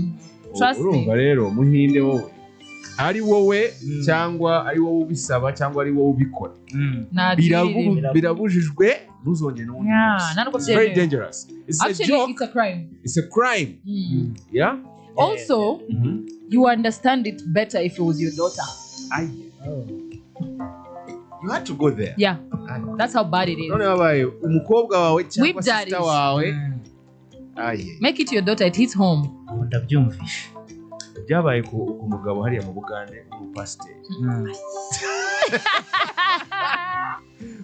Trust me. Urumva rero muhinde wowe. Ari wowe cyangwa ari wowe ubisaba cyangwa ari wowe ubikora. Birabujijwe ntuzongere n'undi. It's very dangerous. Actually, it's a crime. It's a crime. Yeah? Also, you understand it better if it was your daughter. You had to go there. Yeah. That's how bad it is. Umukobwa wawe cyangwa sister wawe. Make it your daughter, it hits home. Ndabyumvisha. Byabaye ku mugabo hariya mu Bugande umupasiteri.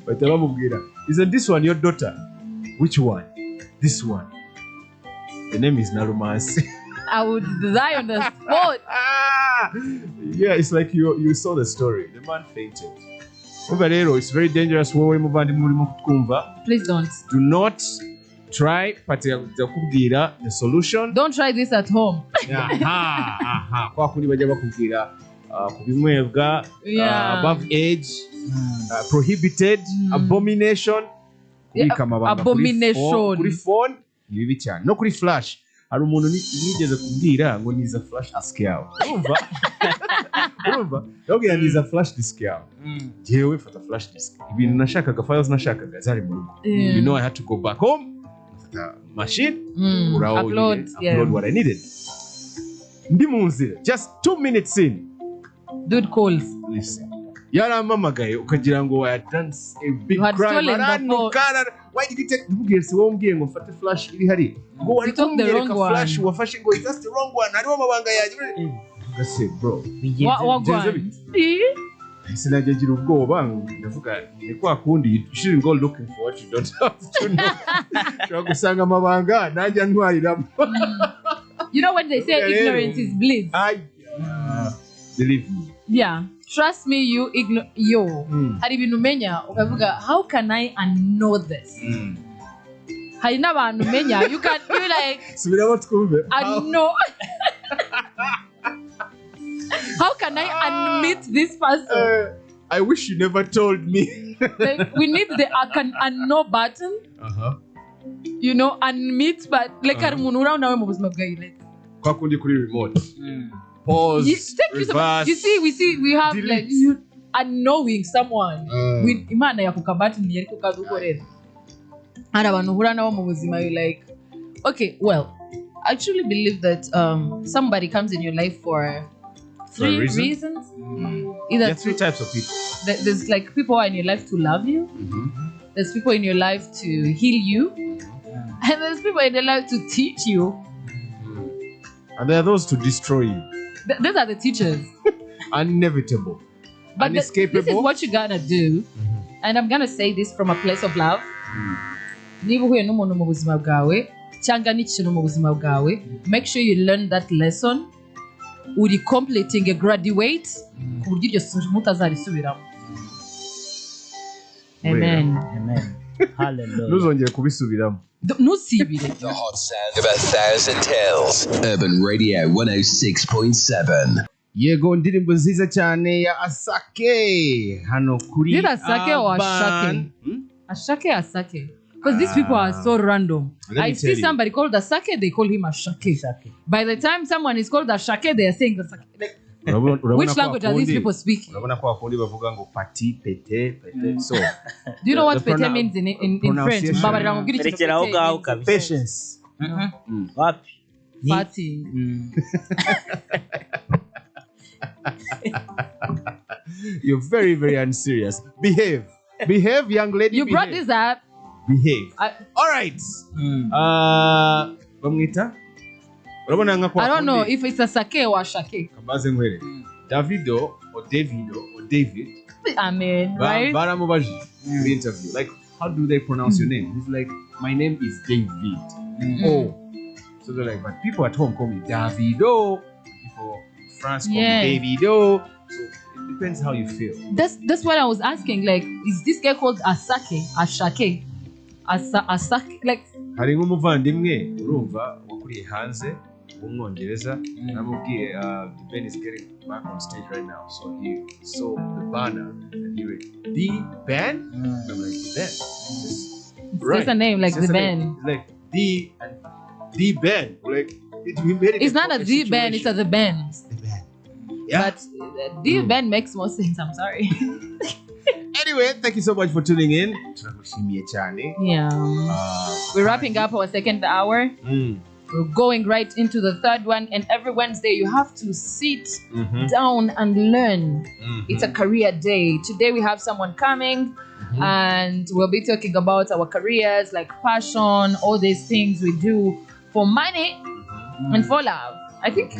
Bahita bamubwira, isn't this one your daughter? Which one? This one. The name is Narumasi. I would die on the spot. Yeah, it's like you saw the story. The man fainted. It's very dangerous. Please don't. Do not try the solution. Don't try this at home. Kwa kundi bajya bakubwira kubinywebwa above age, prohibited, abomination, kubika amabanga kuri phone ni bibi cyane. No kuri flash. Hari umuntu nigeze kubwira ngo niza flash disk yawe. Urumva? Yabwira niza flash disk yawe. Jewe fata flash disk. Ibintu nashakaga files nashakaga zari mu rugo. You know I had to go back home. Machine. Upload what I needed. Ndi mu nzira. Just 2 minutes in. Dude calls. Listen. Yaramamagaye ukagira ngo I dance a big crime. Why did you take the wrong game of the flash? You took the wrong one. Flash, that's the wrong one. I don't know. That's it, bro. What one? Sinagira ubwoba ndavuga ni kwa kundi you shouldn't go looking for what you don't have to know. Shagusanga amabanga najya ntwariramo. You know when they say ignorance is bliss. Believe me. Yeah. trust me, you ignore yo. Hari ibintu umenya ukavuga how can I unknow this? Hari n'abantu umenya you can be like subiramo twumve. I know. How can I unmeet this person? I wish you never told me. Like, we need the I can unknow button. You know, unmeet, but like hari umuntu uraho nawe mu buzima bwawe like. Kwa kundi kuri remote. Pause. Reverse. You see, we have delete. like you unknowing someone. With imana ya kukabati ni yariko kadukorera. Hari abantu uhura nabo mu buzima you like. Okay, well, I truly believe that somebody comes in your life for three reasons. Either There are three types of people. there's like people who are in your life to love you. There's people in your life to heal you. And there's people in your life to teach you. And there are those to destroy you. Those are the teachers. Inevitable. But Unescapable. this is what you gotta do. And I'm gonna say this from a place of love. Niba uhuye n'umuntu mu buzima bwawe cyangwa n'ikintu mu buzima bwawe, make sure you learn that lesson. Uri completing a graduate ku buryo iryo somo mutazarisubiramo. Amen. Amen. Hallelujah. Ntuzongere kubisubiramo. Ntusibire. The hot sound of 1,000 hills. Urban Radio 106.7. Yego ndirimbo nziza cyane ya Asake hano kuri Did Asake or Urban. Ashake? Asake. Because these people are so random. Let me I tell see you. somebody called Asake, they call him Ashake. Shaki. By the time someone is called Ashake, they are saying Asake. Like, Urabona which ko language are these hakundi- people speaking? Urabona ko hakundi bavuga ngo pati pete. So Do you know what The pete means in French? pronunciation. Mbabarira nkubwire ikintu Berekera aho pete ngaho means. kabisa. patience. Wapi? Ni- Party. You're very, very unserious. Behave. Behave, young lady. You brought behave. this up. Behave. I- All right. Bamwita? Urabona nka kwa I don't know kundi- if it's Asake or Ashake. Kamaze nkwere. Davido or David. Amen, right? Baramubajije in the interview. Like, how do they pronounce your name? He's like, my name is David. Oh. So they're like, but people at home call me Davido. People in France call Yeah. me Davido. So it depends how you feel. That's what I was asking. Like, is this guy called Asake? Ashake? Asake? Like, Hari nk'umuvandimwe urumva wakuriye hanze w'umwongereza namubwiye the Ben is getting back on stage right now, so he saw the banner and he read the Ben. I'm like, the Ben. it's just a name like It's just the a name. Ben. It's like the Ben. Like we made it. It's not a the Ben, it's a the Ben. the Ben. Yeah. But the Ben makes more sense. I'm sorry. Anyway, thank you so much for tuning in. Tunakushimia cyane. Yeah. We're wrapping up our second hour. We're going right into the third one. And every Wednesday, you have to sit down and learn. It's a career day. Today, we have someone coming and we'll be talking about our careers, like passion, all these things we do for money and for love. I think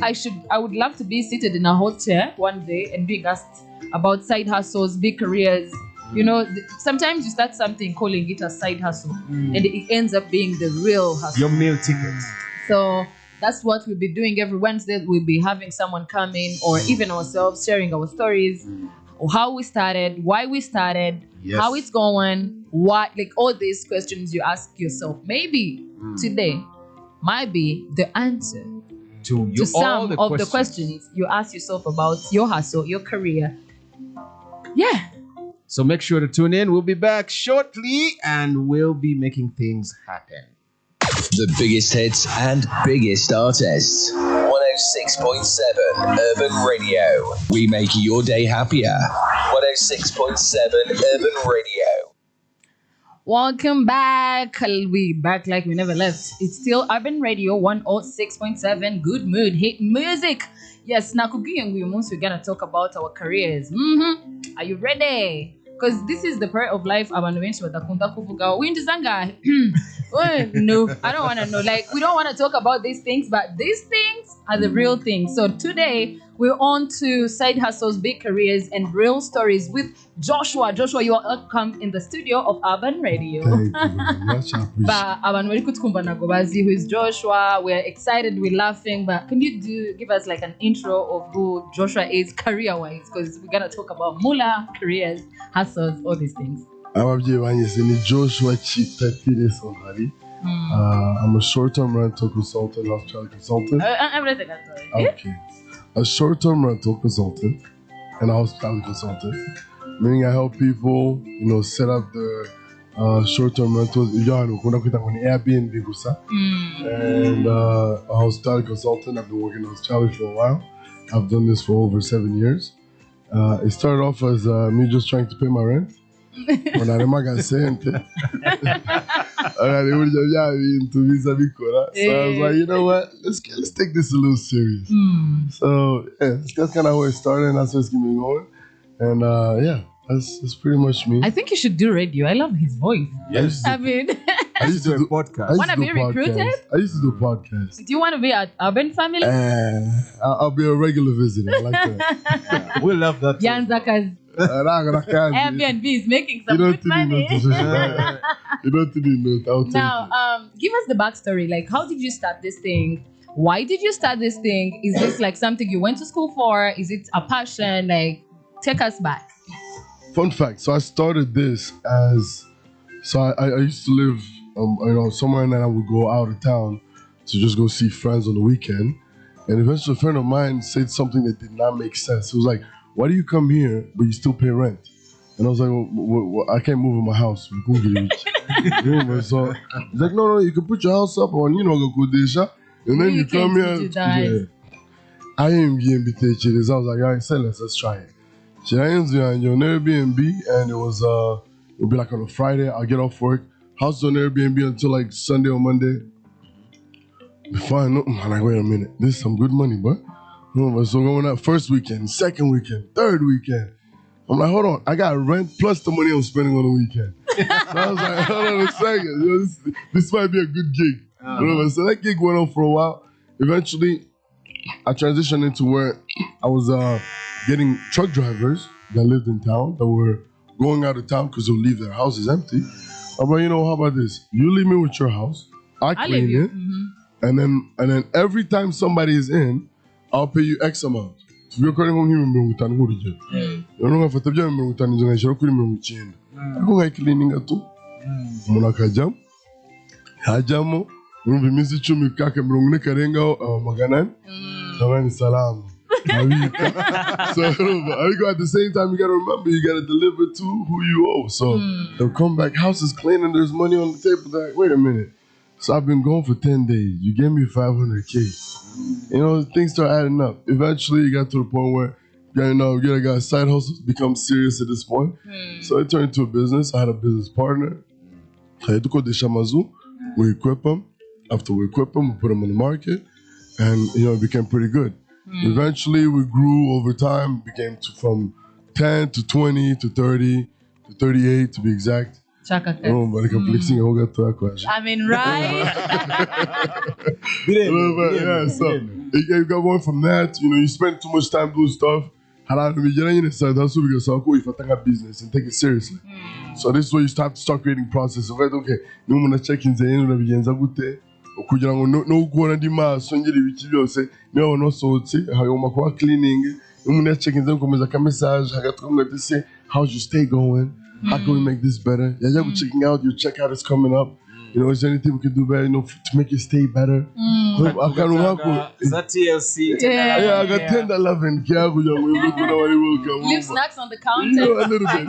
I would love to be seated in a hot chair one day and being asked about side hustles, big careers. You know, sometimes you start something calling it a side hustle and it ends up being the real hustle. Your meal ticket. So that's what we'll be doing every Wednesday. We'll be having someone come in or even ourselves sharing our stories, how we started, why we started, Yes. how it's going, what, like all these questions you ask yourself. Maybe today might be the answer To to all some of the questions you ask yourself about your hustle, your career. Yeah. So make sure to tune in. We'll be back shortly and we'll be making things happen. The biggest hits and biggest artists. 106.7 Urban Radio. We make your day happier. 106.7 Urban Radio. Welcome back. We back like we never left. It's still Urban Radio 106.7. Good mood, hit music. Yes, nakubwiye ngo uyu munsi we're gonna talk about our careers. Are you ready? Because this is the part of life abantu benshi badakunda kuvuga. Winjiza ngahe? Well, no, I don't want to know. Like, we don't want to talk about these things, but these things are the real things. So today, we're on to side hustles, big careers, and real stories with Joshua. Joshua, you are welcome in the studio of Urban Radio. Thank you very much. I appreciate But abantu bari kutwumva ntabwo bazi who is Joshua. We're excited, we're laughing. But can you give us like an intro of who Joshua is career-wise? Because we're gonna talk about Mula, careers, hustles, all these things. ababyeyi banjye ni Joshua Chitatire Sonhari. I'm a short-term rental consultant, hospitality consultant. Everything I'm doing. Okay. A short-term rental consultant and a hospitality consultant. Meaning I help people, set up their short-term rentals. Airbnb gusa. And a hospitality consultant. I've been working in hospitality for a while. I've done this for over 7 years. It started off as me just trying to pay my rent. When I got sent. So I was like, you know what? Let's take this a little serious. So yeah, that's kind of how it started, and that's what's keeping me going. And yeah, that's pretty much me. I think you should do radio. I love his voice. Yes. I mean, I used to do podcast. Wanna be recruited? I used to do podcasts. do you want to be at Urban Family? I'll be a regular visitor. I like that. We love that. Yanzaka's Airbnb is making some good money. You don't need no. Now, give us the backstory. Like, how did you start this thing? Why did you start this thing? Is this like something you went to school for? Is it a passion? Like, take us back. Fun fact. So I started this as I used to live somewhere, and then I would go out of town to just go see friends on the weekend. And eventually a friend of mine said something that did not make sense. It was like, why do you come here but you still pay rent? And I was like, well, I can't move in my house. So he's like, no, you can put your house up on, Gakodesha. And then you come here. Yeah. I am Airbnb. So I was like, all right, say let's try it. So I ended on Airbnb, and it would be like on a Friday. I'll get off work, house on Airbnb until like Sunday or Monday. Before I know, I'm like, wait a minute, this is some good money, but so going out first weekend, second weekend, third weekend. I'm like, hold on, I got rent plus the money I'm spending on the weekend. So I was like, hold on a second, this might be a good gig. So that gig went on for a while. Eventually, I transitioned into where I was getting truck drivers that lived in town that were going out of town because they'll leave their houses empty. I'm like, how about this? You leave me with your house, I clean it, and then every time somebody is in, I'll pay you X amount. If you're calling home, you're going to you're not going to get me. You're going to cleaning it too. Monakajam, Hajamo, Rumbi Chumi Kaka Brungne Karenga, Maganan, Naman Salam. So at the same time, you gotta remember, you gotta deliver to who you owe. So they'll come back, house is clean, and there's money on the table. They're like, wait a minute. So I've been gone for 10 days. You gave me 500K. Things start adding up. Eventually, you got to the point where you got side hustles become serious at this point. So it turned into a business. I had a business partner. I had to go to Shamazu. We equip them. After we equip them, we put them on the market, and it became pretty good. Eventually, we grew over time. Became from 10 to 20 to 30 to 38 to be exact. Chaka. I mean, right? Yeah, so you got one from that. You spend too much time doing stuff. That's we can business and take it seriously. So this is where you have to start creating process. Okay, no check-ins kugira ngo no gukora ndi maso ngire ibiki byose niyo nosohotse hagomba kuba cleaning umuntu yacekinze gukomeza ka message hagati kumwe ati how's your stay going, how can we make this better, yaje checking out, your checkout is coming up, is there anything we can do better to make your stay better. That TLC. Yeah, I got 10 11 leave snacks on the counter. A little bit.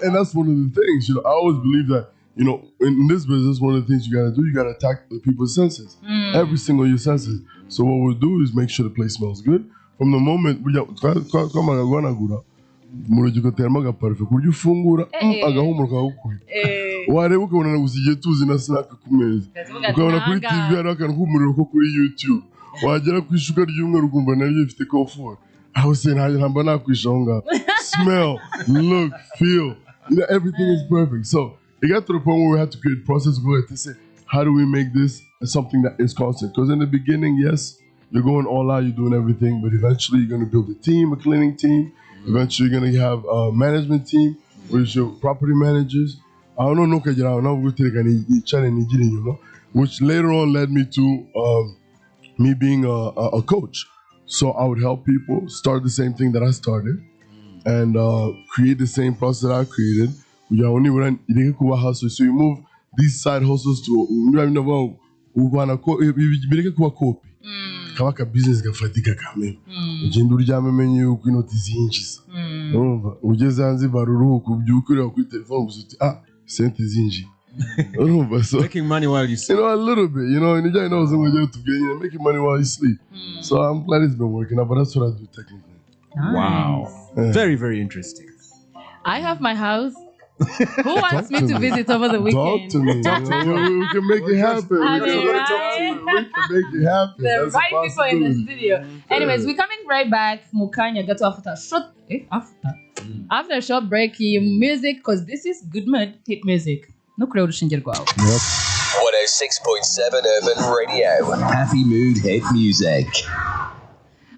And that's one of the things, I always believe that in this business, one of the things you gotta do, you gotta attack the people's senses. Every single your senses. So what we'll do is make sure the place smells good. From the moment we wareba ukabona nagusigiye tuzi na snack ku meza ukabona kuri TV hari akantu k'umuriro ko kuri YouTube wagera ku ishuka ry'umweru ukumva naryo ifite comfort aho se ntabwo nakwishaho ngaho smell, look, feel, everything is perfect. So it got to the point where we had to create process where they say, how do we make this something that is constant? Because in the beginning, yes, you're going all out, you're doing everything, but eventually you're going to build a team, a cleaning team. Eventually you're going to have a management team, which your property managers. I don't know, which later on led me to me being a coach. So I would help people start the same thing that I started and create the same process that I created. So you move these side hustles to kabaka business gafatika kamwe ugenda uryama menye yuko inoti zinjiza urumva ugeze Zanzibar uruhuka ubyukurira kuri telefone gusa uti sente zinji urumva so making money while you sleep, a little bit, nijya inahoze ngo ujye tubwire making money while you sleep. So I'm glad it's been working out, but that's what I do technically. Wow. Very, very interesting. I have my house. Who wants me to visit over the weekend? Talk to me. We can make it happen. I We mean, can right? make it happen. The That's a right people in the possibility. studio. Anyways, we're coming right back. Mukanya got after a short after a short break. Music, because this is good mood hit music. No crowd shingerwao. 106.7 Urban Radio. Happy mood hit music.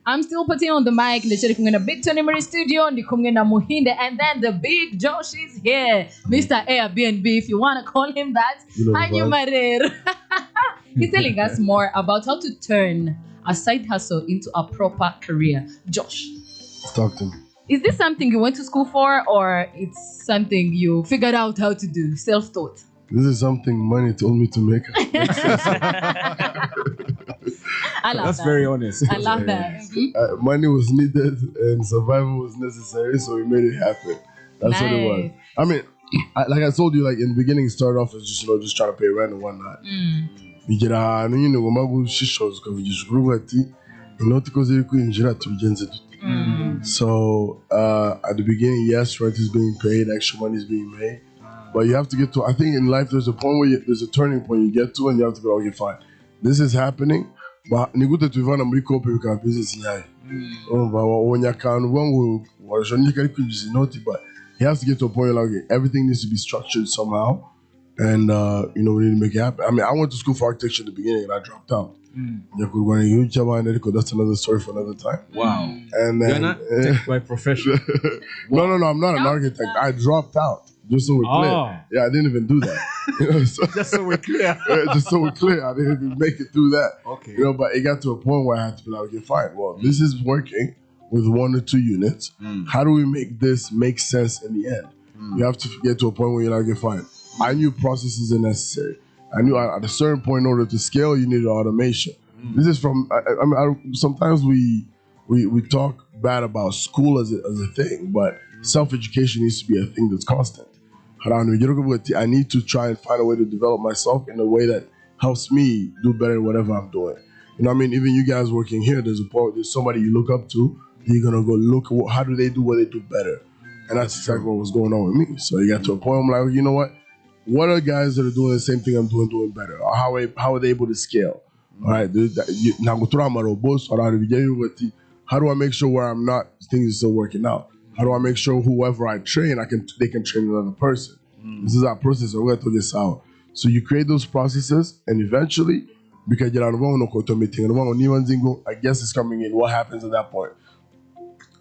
I'm still putting on the mic. Ndecheri kumwe na Big Tony Marie Studio. Ndi kumwe na Muhinde. And then the big Josh is here. Mr. Airbnb, if you want to call him that. Anyumarer. He's telling us more about how to turn a side hustle into a proper career. Josh. Talk to me. Is this something you went to school for, or it's something you figured out how to do, self-taught? This is something money told me to make. I love That's that. very honest. I love that. Mhm. Money was needed and survival was necessary, so we made it happen. That's what it was. Nice. I mean, like I told you, like in the beginning, it started off as just just trying to pay rent and whatnot. Bigira ahantu nyine ngomba gushishozwa kuvugisha ukuri ati inoti ko ziri kwinjira tubigenze dute. So at the beginning, yes, rent is being paid, extra money is being made, but you have to get to. I think in life there's a point where there's a turning point you get to, and you have to go, okay, fine, this is happening. But nigute tuvana muri kope bikaba business nyayo. Wabonye akantu uvuga ngo wajoniye ari kwinjiza inoti, but he has to get to a point like, okay, everything needs to be structured somehow, and we need to make it happen. I mean, I went to school for architecture in the beginning and I dropped out. That's another story for another time. Wow. And then, You're not tech by profession. no, I'm not an architect. I dropped out. Just so we're clear. Oh. Yeah, I didn't even do that. Just so we're clear. Just so we're clear, I didn't even make it through that. Okay. But it got to a point where I had to be like, okay, fine. Well, this is working with 1 or 2 units. How do we make this make sense in the end? You have to get to a point where you're like, okay, fine. I knew processes are necessary. I knew at a certain point, in order to scale, you needed automation. This is from. Sometimes we talk bad about school as a thing, but self-education needs to be a thing that's constant. I need to try and find a way to develop myself in a way that helps me do better in whatever I'm doing. You know what I mean? Even you guys working here, there's somebody you look up to. You're gonna go look at how do they do what they do better, and that's exactly what was going on with me. So you got to a point I'm like, you know what? What are guys that are doing the same thing I'm doing better? Or how are they able to scale? All right, how do I make sure where I'm not, things are still working out? How do I make sure whoever I train, they can train another person? This is our process. We're going to this out. So you create those processes, and eventually, because I guess it's coming in. What happens at that point?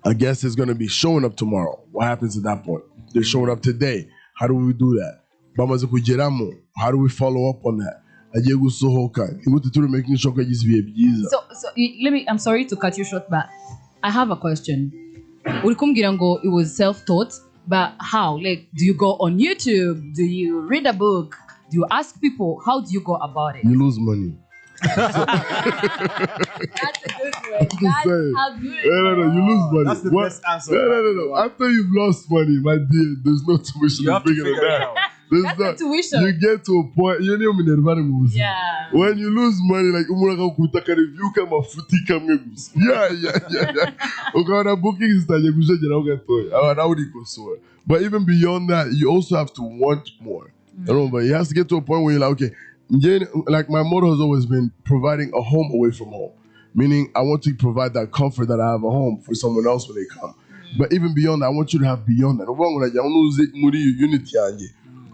I guess it's going to be showing up tomorrow. What happens at that point? They're showing up today. How do we do that? How do we follow up on that? So I'm sorry to cut you short, but I have a question. Ulikumgirango, it was self-taught, but how? Like, do you go on YouTube? Do you read a book? Do you ask people? How do you go about it? You lose money. That's a good way. That's a good No, you lose money. That's the best answer. No. After you've lost money, my dear, there's no tuition You have to bigger than figure it that. out. That's the tuition. You get to a point. You know Yeah. when you lose money, like review kama futi kama yeah. Ukana booking is that you. But even beyond that, you also have to want more. But it has to get to a point where you're like, okay, like my motto has always been providing a home away from home. Meaning I want to provide that comfort that I have a home for someone else when they come. But even beyond that, I want you to have beyond that.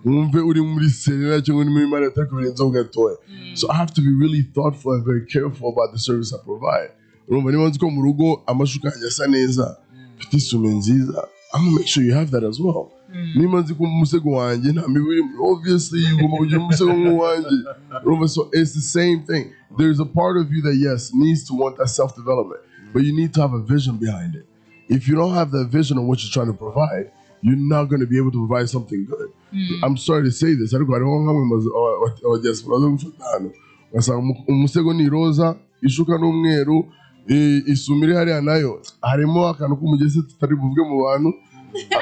wumve uri muri serena cyangwa uri muri mareta kubirenzaho gatoya. So I have to be really thoughtful and very careful about the service I provide. Urumva niba nzi ko mu rugo amashuka yanjye asa neza mfite isume nziza, I'm gonna make sure you have that as well. Niba nzi ko umusego wanjye nta mibu irimo, obviously ugomba kugira umusego nk'uwanjye. Urumva, so it's the same thing. There's a part of you that yes needs to want that self-development, but you need to have a vision behind it. If you don't have that vision of what you're trying to provide, you're not going to be able to provide something good. I'm sorry to say this. Ariko hariho nkamwe diaspora zo gufatana ugasanga umusego ni roza, ishuka n'umweru, isumiri hariya nayo harimo akantu k'umugezi tutari buvuge mu bantu.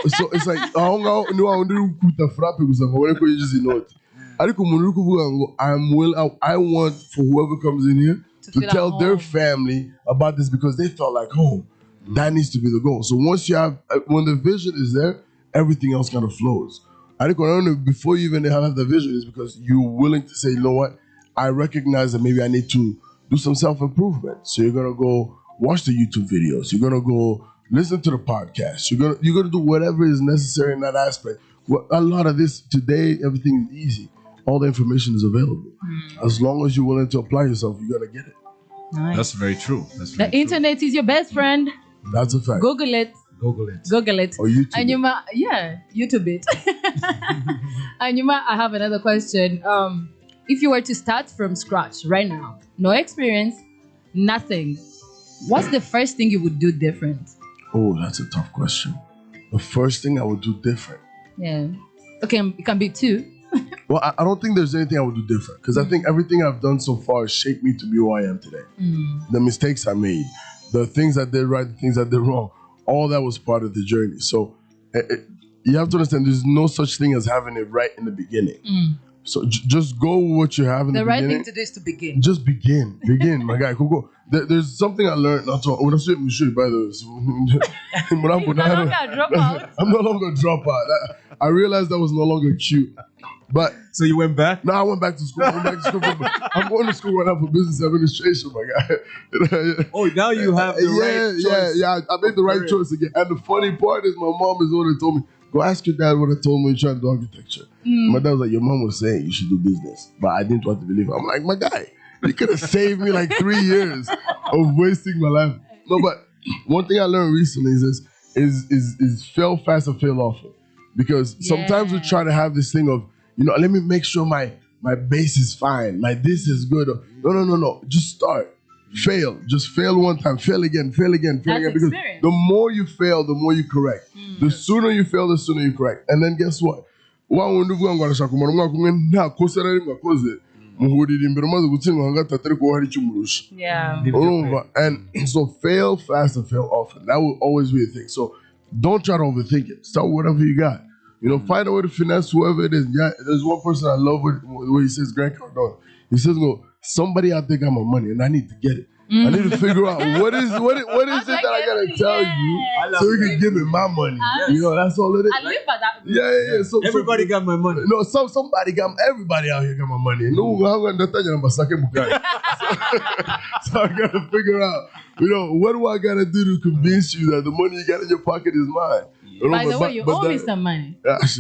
So it's like aho ngaho ni wa wundi uri gukubita frappe gusa ngo ubone ko yinjiza inoti. Ariko umuntu uri kuvuga ngo I want for whoever comes in here to tell their family about this because they felt like home. That needs to be the goal. So once you have, when the vision is there, everything else kind of flows. I think before you even have the vision is because you're willing to say, you know what, I recognize that maybe I need to do some self-improvement. So you're gonna go watch the YouTube videos. You're gonna go listen to the podcast. You're gonna do whatever is necessary in that aspect. Well, a lot of this today, everything is easy. All the information is available. As long as you're willing to apply yourself, you're gonna get it. Nice. That's very true. The internet is your best friend. That's a fact. Google it. Google it. Or YouTube. Anyuma, YouTube it. Anyuma, I have another question. If you were to start from scratch right now, no experience, nothing, what's the first thing you would do different? Oh, that's a tough question. The first thing I would do different. Yeah. Okay, it can be two. Well, I don't think there's anything I would do different because I think everything I've done so far has shaped me to be who I am today. The mistakes I made, the things I did right, the things I did wrong, all that was part of the journey. So you have to understand there's no such thing as having it right in the beginning. So just go with what you have in the beginning. The right thing to do is to begin. Just begin, my guy. Go. There's something I learned. Not to, when I say Michelle, by the way, No longer drop out. I'm no longer drop out. I realized that was no longer cute. But So you went back? no, I went back to school. I'm going to school right now for business administration, my guy. Oh, now you have the right choice. Yeah. I made the right choice again. And the funny part is, my mom is the one that told me, go ask your dad what I told him when you tried to do architecture. My dad was like, your mom was saying you should do business, but I didn't want to believe her. I'm like, my guy, you could have saved me like 3 years of wasting my life. No, but one thing I learned recently is fail fast and fail often. Because sometimes we try to have this thing of, let me make sure my base is fine. My this is good. No. Just start. Fail. Just fail one time. Fail again. Because experience. the more you fail, the more you correct. The sooner you fail, the sooner you correct. And then guess what? Yeah. And so fail fast and fail often. That will always be a thing. So don't try to overthink it. Start with whatever you got. Find a way to finesse whoever it is. Yeah, there's one person I love the way he says, Grant Cardone. He says, somebody out there got my money and I need to get it. I need to figure out what is it that I gotta tell you so you can give me my money. That's all it is. I live by that. Yeah. So Everybody got my money. No, everybody out here got my money. No, I'm gonna tell you So I gotta figure out, what do I gotta do to convince you that the money you got in your pocket is mine? By the way, you owe me some money. Let's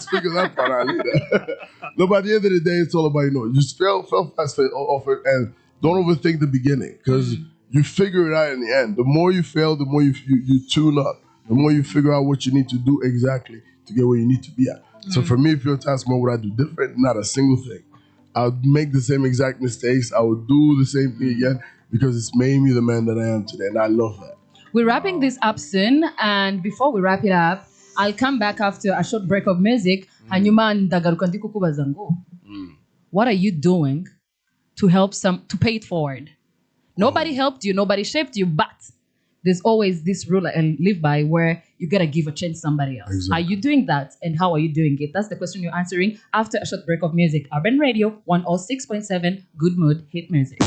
figure that part out later. No, by the end of the day, it's all about, just fail fast, fail often, and don't overthink the beginning because you figure it out in the end. The more you fail, the more you tune up. The more you figure out what you need to do exactly to get where you need to be at. So for me, if you're asking me what I do different, not a single thing. I would make the same exact mistakes. I would do the same thing again because it's made me the man that I am today, and I love that. We're wrapping this up soon, and before we wrap it up, I'll come back after a short break of music. Hanyuma ndagaruka ndi kukubaza ngo, what are you doing to help to pay it forward? Nobody helped you, nobody shaped you, but there's always this rule I live by where you gotta give a chance to somebody else. Exactly. Are you doing that, and how are you doing it? That's the question you're answering after a short break of music. Urban Radio 106.7, Good Mood Hit Music.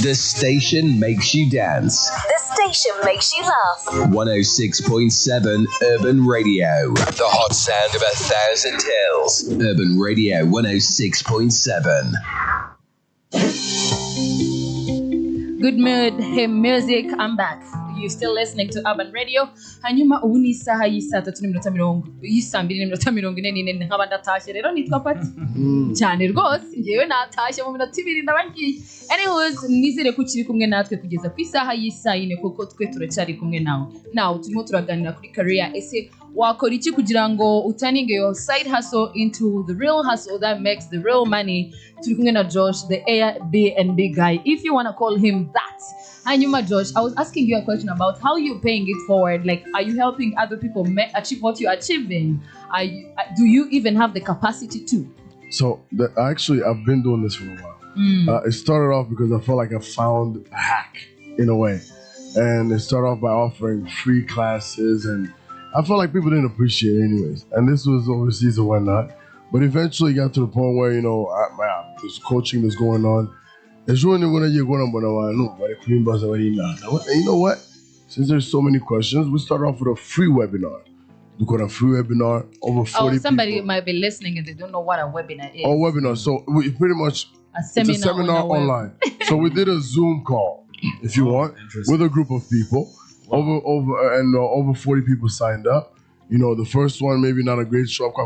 The station makes you dance. The station makes you laugh. 106.7 Urban Radio. The hot sound of 1,000 hills. Urban Radio 106.7. Good Mood Hit Music. I'm back. you still listening to Urban Radio. Hanyuma ubu ni isaha y'isa 3:40 nkaba ndatashe rero nitwa Pati. Cyane rwose ngewe natashe mu minota 2 ndabagiye. Anyways, nizere ko ukiri kumwe natwe kugeza ku isaha y'isa 4 kuko twe turacyari kumwe nawe. Now turimo turaganira kuri career. Ese wakora iki kugira ngo utaninge your side hustle into the real hustle that makes the real money? Turi kumwe na Josh, the Airbnb guy, if you want to call him that. Hanyuma Josh, I was asking you a question about how you're paying it forward. Like, are you helping other people achieve what you're achieving? Do you even have the capacity to? So actually, I've been doing this for a while. It started off because I felt like I found a hack in a way. And it started off by offering free classes, and I felt like people didn't appreciate it anyways. And this was overseas and whatnot. But eventually got to the point where, there's coaching that's going on. And you know what? Since there's so many questions, we start off with a free webinar. We got a free webinar, over 40 somebody people. might be listening and they don't know what a webinar is. Oh, webinar. So we pretty much, It's it's a seminar online. So we did a Zoom call, if you want, with a group of people. Over 40 people signed up. The first one, maybe not a great show. So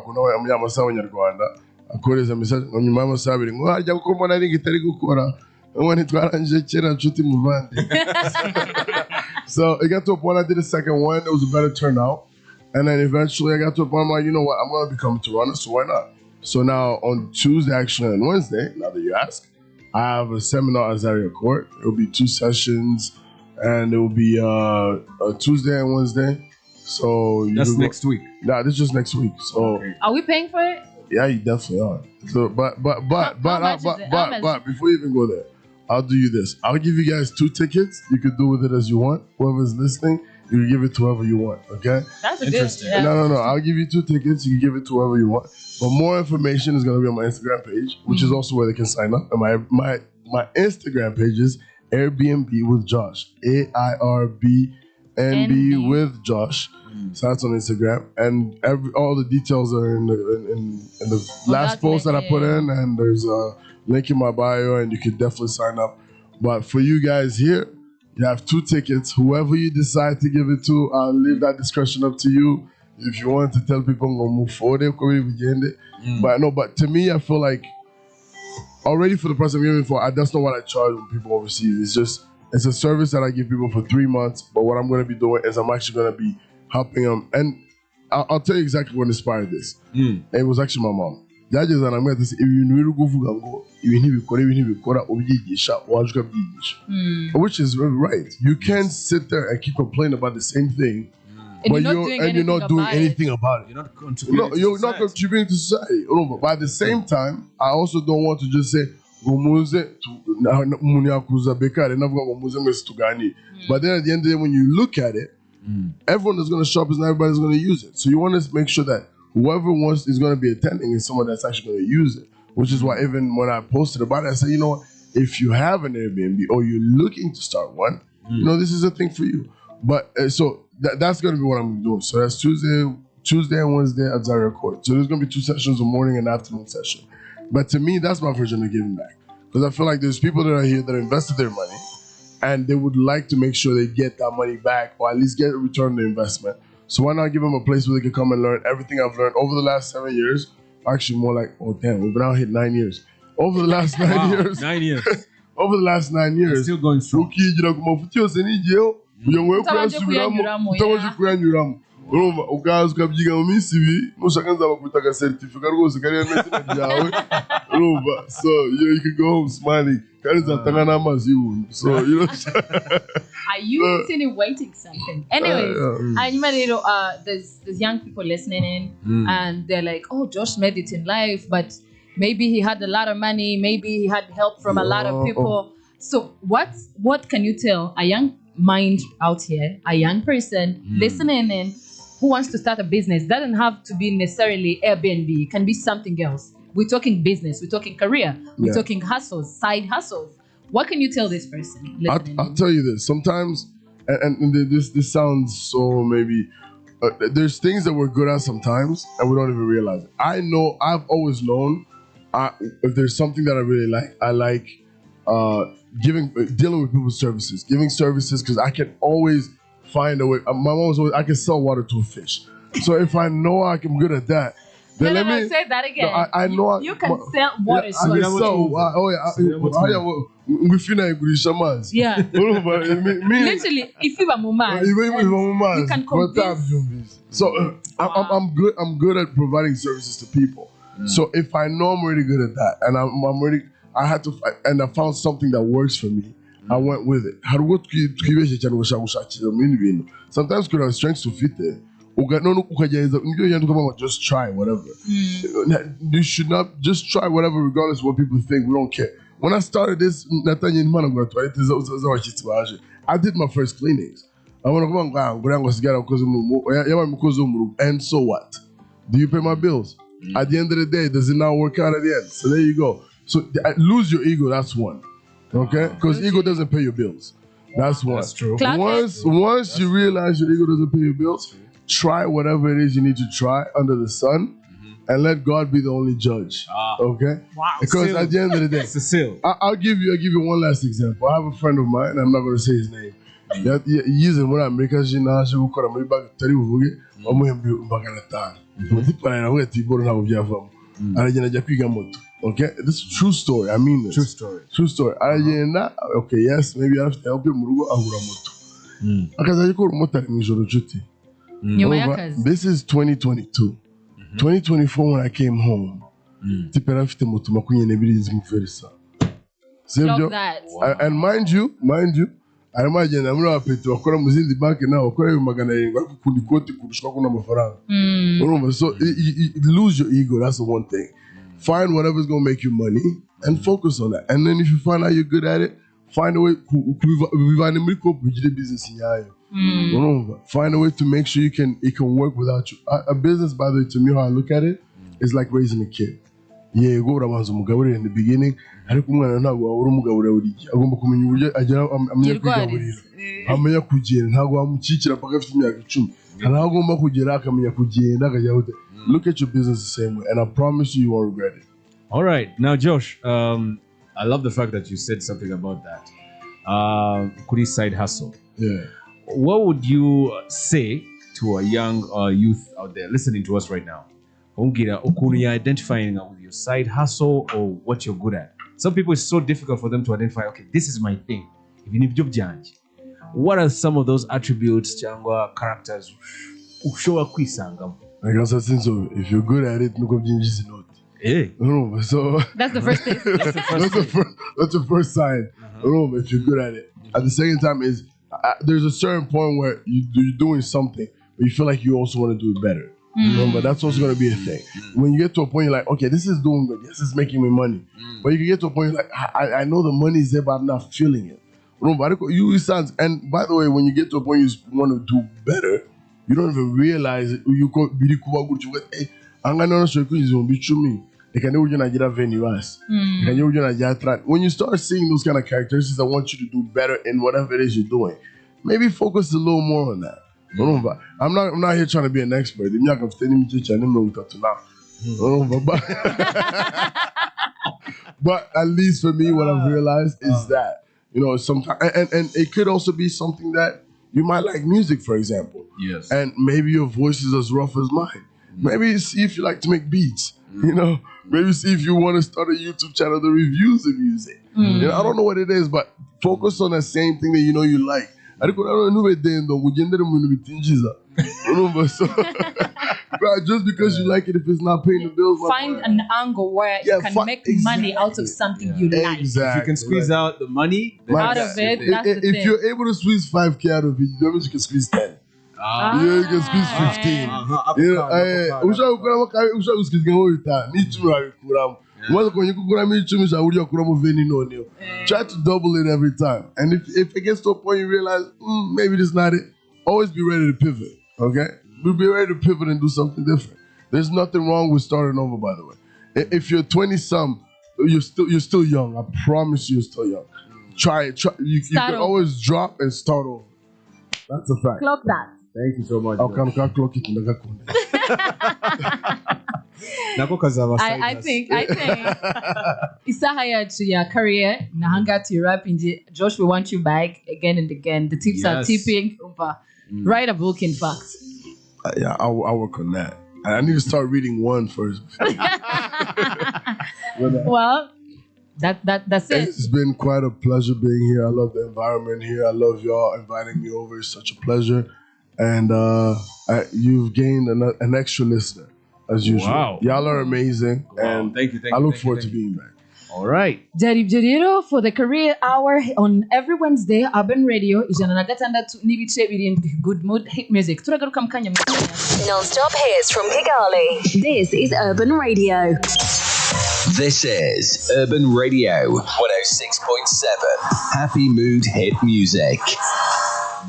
it got to a point I did a second one. It was a better turnout. And then eventually I got to a point where, you know what, I'm going to become a Toronto, so why not? So now on Tuesday, actually, and Wednesday, now that you ask, I have a seminar at Zaria Court. It will be 2 sessions, and it will be Tuesday and Wednesday. So That's next week. Nah, this is just next week. So Are we paying for it? yeah, you definitely are. So, but much is it? How much? before you even go there, I'll do you this. I'll give you guys 2 tickets. You can do with it as you want. Whoever's listening, you can give it to whoever you want. Okay? That's a Interesting. good. No. I'll give you 2 tickets. You can give it to whoever you want. But more information is gonna be on my Instagram page, which is also where they can sign up. And my Instagram page is Airbnb with Josh. AIRBNB with Josh. So that's on Instagram, and all the details are in the last post that I put in, and there's a link in my bio, and you can definitely sign up. But for you guys here, you have 2 tickets. Whoever you decide to give it to, I'll leave that discretion up to you. If you want to tell people I'm gonna move forward, but to me, I feel like already for the price I'm giving for, that's not what I charge when people overseas. It's a service that I give people for 3 months. But what I'm gonna be doing is I'm actually gonna be helping them, and I'll tell you exactly what inspired this. It was actually my mom. That is, and I'm going to say, which is right. You can't sit there and keep complaining about the same thing, And you're not doing anything about it. You're not contributing. No, you're not contributing to society. But at the same time, I also don't want to just say, but then at the end of the day, when you look at it, everyone that's going to show up is not everybody's going to use it. So you want to make sure that whoever is going to be attending is someone that's actually going to use it. Which is why even when I posted about it, I said, if you have an Airbnb or you're looking to start one, this is a thing for you. But so that's going to be what I'm doing. So that's Tuesday and Wednesday at Zaria Court. So there's going to be 2 sessions, a morning and afternoon session. But to me, that's my version of giving back. Because I feel like there's people that are here that invested their money, and they would like to make sure they get that money back, or at least get a return on the investment. So why not give them a place where they can come and learn everything I've learned over the last 7 years? Actually, more like, we've been out here 9 years. Over the last 9 years. 9 years. Over the last 9 years. Still going strong. urumva ukaza ukabyiga mu minsi ibiri nushaka nzabakubita agasertifika rwose kariya n'izina ryawe urumva so you can go home smiling kandi nzatanga n'amazi y'ubuntu so are you insinuating something? Anyways, there's young people listening in and they're like, oh, Josh made it in life, but maybe he had a lot of money, maybe he had help from a lot of people. So what can you tell a young mind out here, a young person listening in who wants to start a business? Doesn't have to be necessarily Airbnb, it can be something else. We're talking business, we're talking career, we're talking hustles, side hustles. What can you tell this person listening? I'll tell you this. Sometimes, and this sounds so maybe, there's things that we're good at sometimes and we don't even realize it. I've always known if there's something that I like dealing with people's services, giving services, because I can always find a way. My mom was always, I can sell water to a fish. So if I know I'm good at that, then No, let me. say that again. No, I know You can sell water. I can sell. We feel like we shamas. Yeah. Me. Literally, if you are Mumaz, you can convince. So I'm good. I'm good at providing services to people. So if I know I'm really good at that, and I'm ready, I had to, and I found something that works for me. I went with it. Sometimes could have strengths to fit there. Just try whatever. You should not just try whatever, regardless of what people think. We don't care. When I started this, I did my first cleanings. And so what? Do you pay my bills? At the end of the day, does it not work out at the end? So there you go. So lose your ego. That's one. Okay, because ego doesn't pay your bills. That's one. That's true. Once you realize your ego doesn't pay your bills, try whatever it is you need to try under the sun, and let God be the only judge. Okay? Wow. Because at the end of the day, It's a seal. I'll give you one last example. I have a friend of mine, and I'm not going to say his name. He's in America. She's gukora muri banki tutari buvuge bamuhembye $500. Mutipana na wewe tiboro nabo byavamo. Aragenda ajya kwiga moto. Okay, this is a true story. I mean this. True story. Aragenda, okay, yes, maybe I have to help him mu rugo agura moto. Akaza gukora umotari mu ijoro nshuti. Nyuma y'akazi. This is 2022. 2024 when I came home. Tipera afite moto 22 zimuferisa. Love that. And mind you, arimo agenda muri abapeti bakora mu zindi banki nawe bakora 700 ariko kundi kote kurushwa kuna amafaranga. Urumva, so lose your ego. That's the one thing. Find whatever's gonna make you money and focus on that. And then if you find out you're good at it, find a way business in your find a way to make sure it can work without you. A business, by the way, to me, how I look at it, is like raising a kid. Yeah, you go urabanza umugaburira in the beginning, ariko umwana ntabwo wabura umugaburira buri gihe. Agomba kumenya uburyo agera amenya kwigaburira. Amenya kugenda, ntabwo wamukikira mpaka afite imyaka 10. Hari aho agomba kugera akamenya kugenda akajya gute. Look at your business the same way, and I promise you won't regret it. All right. Now, Josh, I love the fact that you said something about that. Kuri side hustle. Yeah. What would you say to a young youth out there listening to us right now? You're identifying with your side hustle or what you're good at. Some people, it's so difficult for them to identify, okay, this is my thing. Even if job janj. What are some of those attributes, changwa characters, ushowa kwisangamo? Like I said, so if you're good at it, nuko byinjiza inoti. Hey. So That's the first thing. that's the first sign. If you're good at it. At the second time is there's a certain point where you're doing something, but you feel like you also want to do it better. Remember, that's also going to be a thing. When you get to a point, you're like, okay, this is doing good. This is making me money. But you can get to a point, you're like, I know the money is there, but I'm not feeling it. And by the way, when you get to a point you want to do better, you don't even realize it. You go, hey, I'm going to show you. When you start seeing those kind of characteristics, I want you to do better in whatever it is you're doing. Maybe focus a little more on that. I'm not here trying to be an expert. But at least for me, what I've realized is that, sometimes, and it could also be something that you might like music, for example. Yes. And maybe your voice is as rough as mine. Maybe see if you like to make beats. Maybe see if you want to start a YouTube channel that reviews the music. I don't know what it is, but focus on the same thing that you know you like. Just because you like it, if it's not paying the bills, Find an angle where you can make money out of something you like. Exactly. If you can squeeze out the money Out of it, that's the thing. If you're able to squeeze 5K out of it, that means you can squeeze 10. Yeah, you can squeeze 15. Try to double it every time. And if it gets to a point you realize, maybe this is not it, always be ready to pivot. Okay? Be ready to pivot and do something different. There's nothing wrong with starting over, by the way. If you're 20-some, you're still young. I promise you're still young. Try it. You can always drop and start over. That's a fact. Clock that. Thank you so much. I'll clock it in the I think Isahaya to your career, Nahanga to your rap in Josh, we want you back again and again. The tips are tipping over. Write a book, in fact. Yeah, I'll work on that. I need to start reading one first. Well, that's it. It's been quite a pleasure being here. I love the environment here. I love y'all inviting me over. It's such a pleasure. And you've gained an extra listener, as usual. Wow. Y'all are amazing. And Thank you. I look forward to being back. All right. Jarib Jariro for the career hour on every Wednesday, Urban Radio, ijana na gatandatu n'ibice birindwi. Good mood, hit music. Turagaruka mu kanya muto. Non-stop hits from Kigali. This is Urban Radio. This is Urban Radio 106.7. Happy Mood Hit Music.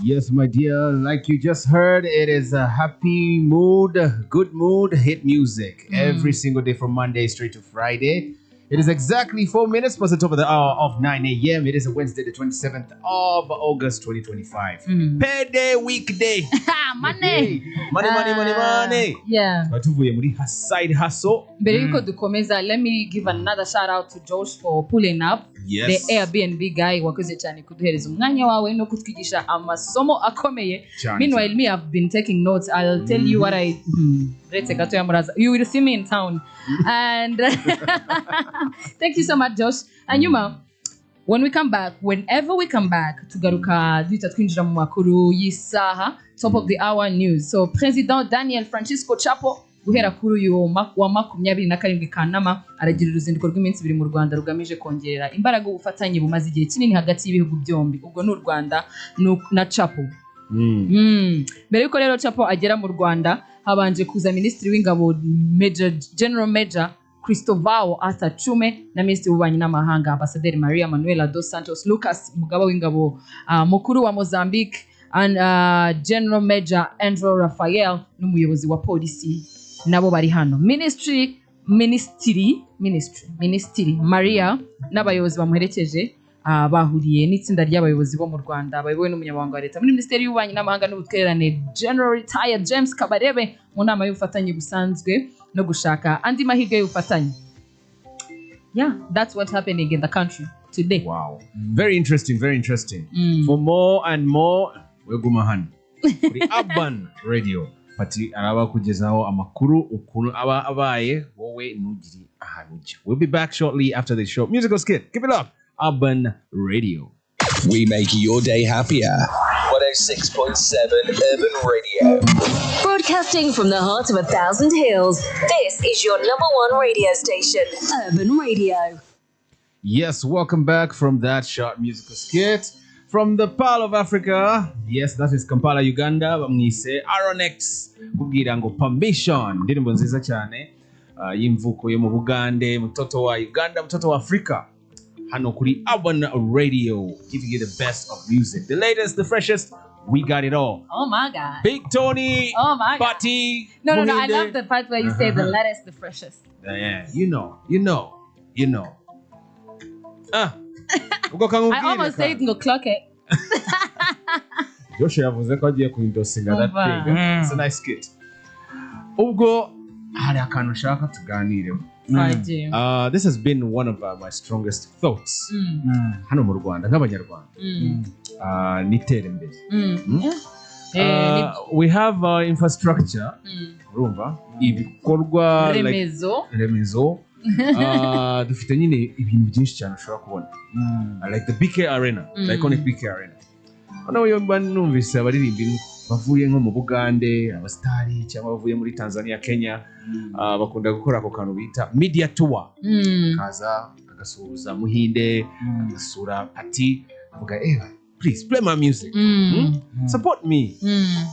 Yes, my dear. Like you just heard, it is a happy mood, good mood, hit music every single day from Monday straight to Friday. It is exactly 4 minutes past the top of the hour of 9 a.m. It is a Wednesday, the 27th of August, 2025. Payday weekday. Money. Money. Yeah. Tuvuye muri side hustle. Mbere yuko dukomeza, let me give another shout out to Josh for pulling up. Yes. The Airbnb guy wakoze cyane kuduhereza umwanya wawe no kutwigisha amasomo akomeye. Meanwhile, me, I've been taking notes. I'll tell you what I you will see me in town. And thank you so much, Josh. And Yuma, whenever we come back, tugaruka duhita twinjira mu makuru y'isaha, top of the hour news. So President Daniel Francisco Chapo guhera kuri uyu wa 27 Kanama aragira uruzinduko rw'iminsi 2 mu Rwanda rugamije kongerera imbaraga ubufatanye bumaze igihe kinini hagati y'ibihugu byombi. Ubwo n'u Rwanda na Chapo. Mbere yuko rero Chapo agera mu Rwanda, habanje kuza Minisitiri w'Ingabo General Major Cristovao Atachume na Minisitiri w'Ububanyi n'Amahanga Ambassadeur Maria Manuela dos Santos Lucas, umugaba w'ingabo mukuru wa Mozambique, and General Major Andrew Rafael n'umuyobozi wa polisi nabo bari hano. Ministry Maria n'abayobozi bamuherekeje bahuriye n'itsinda ry'abayobozi bo mu Rwanda bayobowe n'umunyamabanga wa leta muri Minisiteri y'Ububanyi n'Amahanga n'Ubutwererane General Retired James Kabarebe mu nama y'ubufatanye busanzwe no gushaka andi mahirwe y'ubufatanye. Yeah, that's what's happening in the country today. Wow. Very interesting. For more and more, we're Gumahan. Kuri Urban Radio. Pati araba kugezaho amakuru ukuntu aba abaye wowe nugiri ahanujya. We'll be back shortly after the show. Musical skit. Keep it up. Urban Radio. We make your day happier. 106.7 Urban Radio. Broadcasting from the heart of 1,000 hills, this is your #1 radio station, Urban Radio. Yes, welcome back from that short musical skit. From the Pearl of Africa, yes, that is Kampala, Uganda. Bamwise Aronex kubwira ngo permission. Ndirimbo nziza cyane y'imvuko yo mu Bugande, mtoto wa Uganda, mtoto wa Afrika. Hano kuri Urban Radio, giving you the best of music, the latest, the freshest. We got it all. Oh my God. Big Tony. Oh my God. Patti. No. I love the part where you say the latest, the freshest. Yeah, you know. I almost said no clock it. Joshua yavuze ko agiye kuindosinga that thing. It's a nice skit. Ubwo hari akantu ushaka tuganireho. This has been one of my strongest thoughts. Hano mu Rwanda nk'abanyarwanda. N'iterambere. We have infrastructure. Urumva ibikorwa remezo. Dufite nyine ibintu byinshi cyane ushobora kubona. Like the BK Arena, the iconic BK Arena. Hano yo numvise abaririmbi bavuye nko mu Bugande, abastari cyangwa bavuye muri Tanzania, Kenya, bakunda gukora ako kantu bita media tour. Kaza agasuhuza Muhinde, agasura Patti, avuga please play my music. Support me.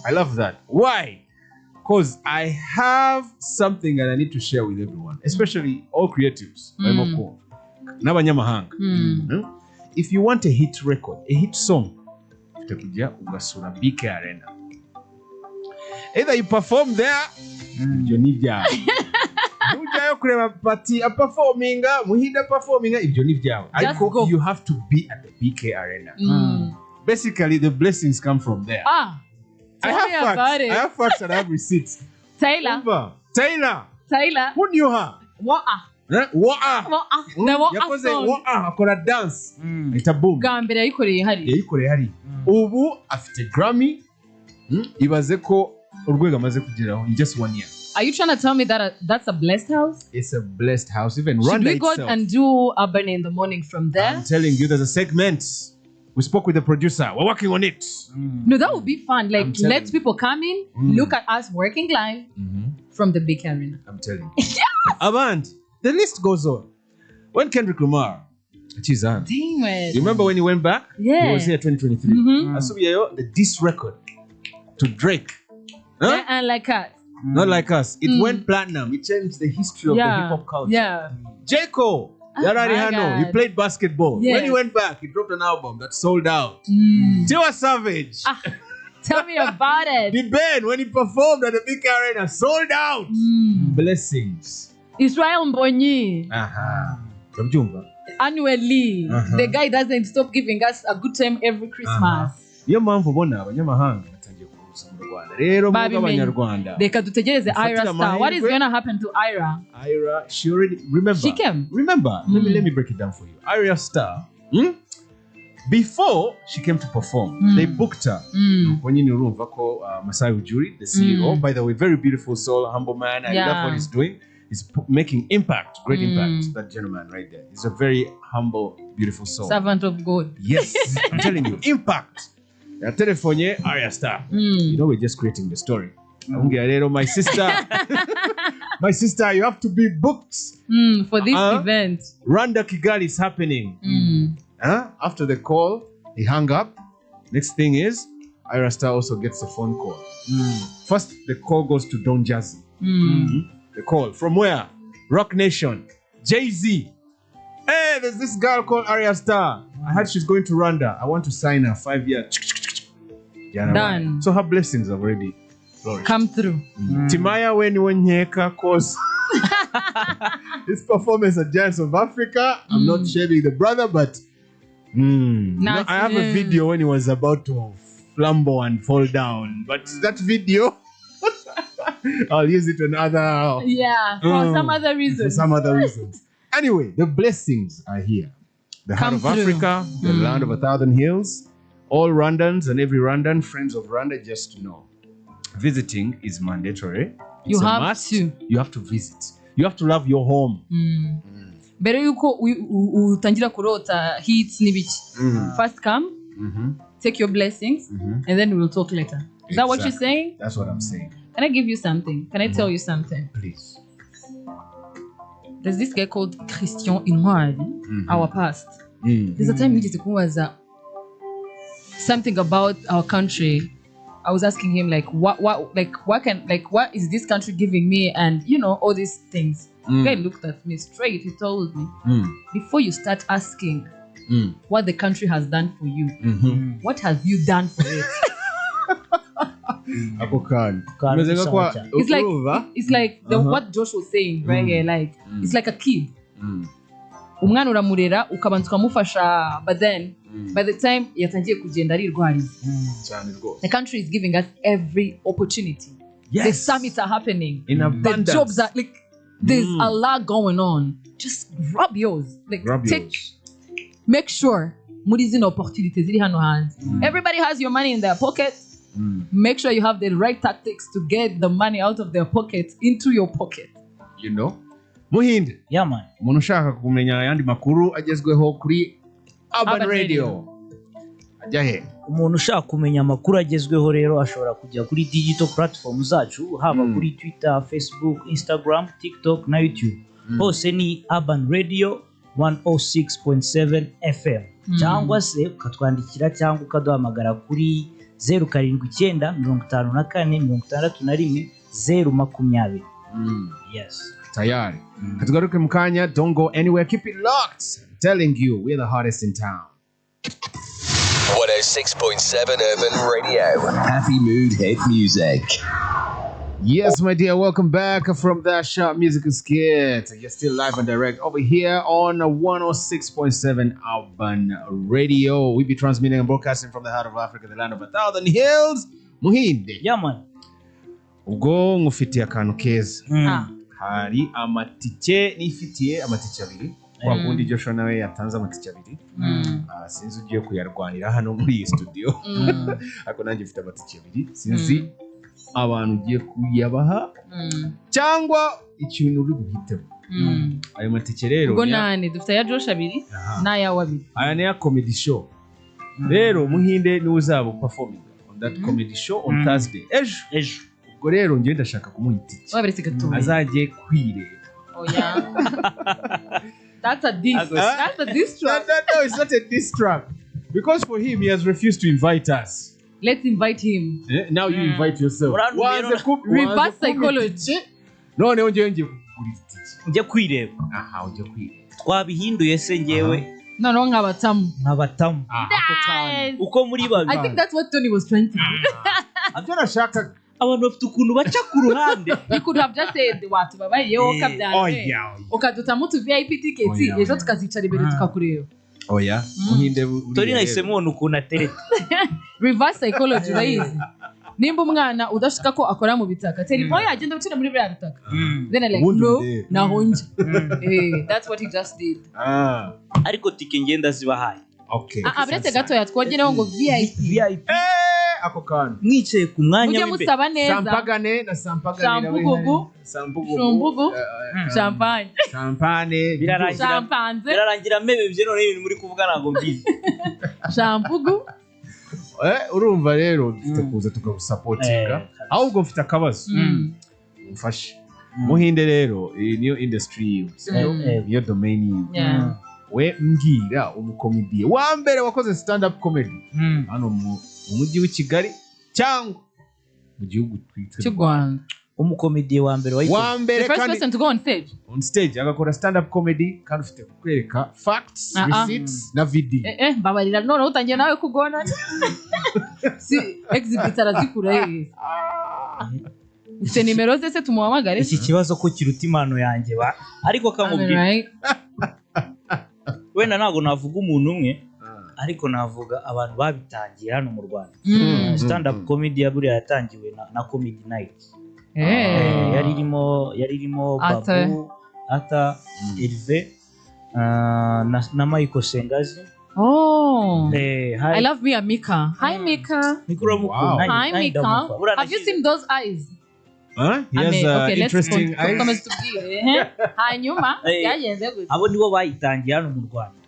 I love that. Why? Because I have something that I need to share with everyone, especially all creatives. N'abanyamahanga. If you want a hit record, a hit song, utakuja ugasura BK Arena. Either you perform there, ibyo ni byawe. Ujayo kureba Patti performinga, Muhinde performinga, ibyo ni byawe. Ariko you have to be at the BK Arena. Basically, the blessings come from there. I have facts and I have receipts. Taylor. Who knew her? Wa'a. Yakoze Wa'a akora dance. Ita boom. Bwa mbere yayikoreye hari. Ubu afite Grammy. ibaze ko urwego amaze kugeraho in just 1 year. Are you trying to tell me that that's a blessed house? It's a blessed house. Even Should Rwanda we go itself. and do Urban in the morning from there? I'm telling you, there's a segment. We spoke with the producer. We're working on it. No, that would be fun. Like, I'm telling let you. people come in, look at us working live from the big arena. I'm telling you. Avant, the list goes on. When Kendrick Lamar, geez, Damn it. you remember when he went back? Yeah. He was here 2023. Asubiyeyo, the diss record to Drake. Huh? Yeah, and like us. Not like us. It went platinum. It changed the history of the hip hop culture. Yeah. J. Cole, Yarari my Hano, he God. played basketball. Yeah. When he went back, he dropped an album that sold out. Tiwa Savage, Tell me about it. the band, when he performed at the big arena, sold out. Blessings. Israel Mbonyi, Aha. Urabyumva? annually, the guy doesn't stop giving us a good time every Christmas. Niyo mpamvu ubona abanyamahanga batangiye kuza mu Rwanda. Rero mu Babimenye. Abanyarwanda. Reka dutegereze Ufatira Ira Star. What is amahirwe. gonna happen to Ira? Ira, she already remember. She came. Remember, let me break it down for you. Ira Star, before she came to perform, they booked her. When you urumva ko Masai Ujiri, the CEO, by the way, very beautiful soul, humble man. I love what he's doing. He's making impact, great impact. That gentleman right there. He's a very humble, beautiful soul. Servant of God. Yes, I'm telling you, impact. Ya telephone Ira Star. You know, we're just creating the story. My sister, my sister, you have to be booked. For this event. Rwanda Kigali is happening. After the call, he hung up. Next thing is, Ira Star also gets a phone call. First, the call goes to Don Jazzy. The call from where? Rock Nation, Jay-Z. Hey, there's this girl called Ira Star. I heard she's going to Rwanda. I want to sign her 5 year. Done. So her blessings have already flourished. Come through. Timaya Weniwonyeka cause his performance at Giants of Africa. I'm not shaming the brother, but Nah, I have a video when he was about to flambo and fall down. But that video, I'll use it on other Yeah, for some other reason. for some other reasons. Anyway, the blessings are here. The heart Come of through. Africa, the land of 1,000 hills. All Rwandans and every Rwandan, friends of Rwanda, just know. Visiting is mandatory. You It's a have must. to. You have to visit. You have to love your home. Mbere yuko utangira kurota hits n'ibiki. First come, take your blessings, and then we'll talk later. Is that what you're Exactly. saying? That's what I'm saying. Can I give you something? Can I tell you something? Please. There's this guy called Christian Inwari, our past. There's a time nigeze kumubaza something about our country. I was asking him what is this country giving me, and you know, all these things. The guy looked at me straight. He told me, before you start asking what the country has done for you, what have you done for it? Ako kanya. Kanya Umeze nka kwa- cyane. It's like what Josh was saying right here. Like it's like a kid. Umwana uramurera ukabanza ukamufasha, but then by the time yatangiye kugenda arirwariza. Cyane rwose. The country is giving us every opportunity. Yes. The summits are happening. In The abundance. jobs are like there's a lot going on. Just grab yours. Like Grab take, yours. make sure muri zino opportunities ziri hano hanze. Everybody has your money in their pocket. Make sure you have the right tactics to get the money out of their pocket into your pocket. You know? Muhinde, Yeah, man. umuntu ushaka kumenya ayandi makuru agezweho kuri Urban Urban Radio. Ajya he? Umuntu ushaka kumenya amakuru agezweho rero ashobora kujya kuri digital platform zacu, haba kuri Twitter, Facebook, Instagram, TikTok na YouTube. Hose ni Urban Radio 106.7 FM. Cyangwa se ukatwandikira cyangwa ukaduhamagara kuri 0794 Yes. Tayari. Katugaruke mukanya, don't go anywhere. Keep it locked. I'm telling you, we're the hottest in town. 106.7 Urban Radio. Happy mood hit music. Yes, my dear, welcome back from that sharp musical skit. You're still live and direct over here on 106.7 Urban Radio. We be transmitting and broadcasting from the heart of Africa, the land of 1,000 hills. Muhinde, Yeah, man. ubwo ngufitiye akantu keza. Ah. Hari amatike nifitiye amatike abiri. kwa kundi Joshua nawe yatanze amatike abiri sinzi ugiye kuyarwanira hano muri iyi studio ariko nanjye mfite amatike abiri sinzi abantu ugiye kuyabaha cyangwa ikintu uri buhitemo ayo matike rero ubwo nane dufite ya Josh abiri n'ayawe abiri aya ni ya comedy show rero muhinde ni uzaba performing on that comedy show on Thursday ejo ubwo rero njye ndashaka kumuha itike waberetse gato azajye kwireba oya that's a diss track. No, it's not a diss track because for him he has refused to invite us. Let's invite him. Now you invite yourself. Reverse psychology. No, ngiye ujye kwireba ujye kwireba twabihinduye se ngewe no nkabatamu uko muri babiri I think that's what Tony was trying to do. Abyo nashaka abantu bafite ukuntu baca ku ruhande. You could have just said watubabayeho kabyane ukadutamo tu VIP tickets ejo tukazicara imbere tukakureba oya muhinde Tony nahise mubona ukuntu atereta reverse psychology urayizi nimba umwana udashaka ko akora mu bitaka telefone yagenda gucira muri bya bitaka then like no nahonje that's what he just did ariko tike ngenda zibahaye okay abrete gato yatwogereho ngo VIP ako kantu mwicaye ku mwanya ujye musaba neza sampagane na sampugugu champagne birarangira mebebye none ibintu muri kuvuga ntago mbizi shampugu urumva rero dufite kuza tukagusapotinga ahubwo mfite akabazo mfashe muhinde rero niyo industry niyo domain we mbwira umukomediye wa mbere wakoze stand up comedy hano mu mujyi wa Kigali cyangwa mu gihugu cy'u Rwanda umukomediye wa mbere the first person to go on stage agakora stand up comedy kandi ufite kukwereka facts receipts na video babarira none utangiye nawe kugona si exhibit arazikura ufite nimero ze se tumuhamagare iki kibazo ko kiruta impano yanjye ariko kamubwira wenda ntago navuga umuntu umwe ariko navuga abantu babitangiye hano mu Rwanda stand up comedy buriya yatangiwe na comedy night yari irimo Babu Ata Elve na Michael Sengazi I love me Mika. Hi Mika. Hi Mika. Have you seen those eyes? He has interesting eyes. Hanyuma yagenze gute abo nibo bayitangiye hano mu Rwanda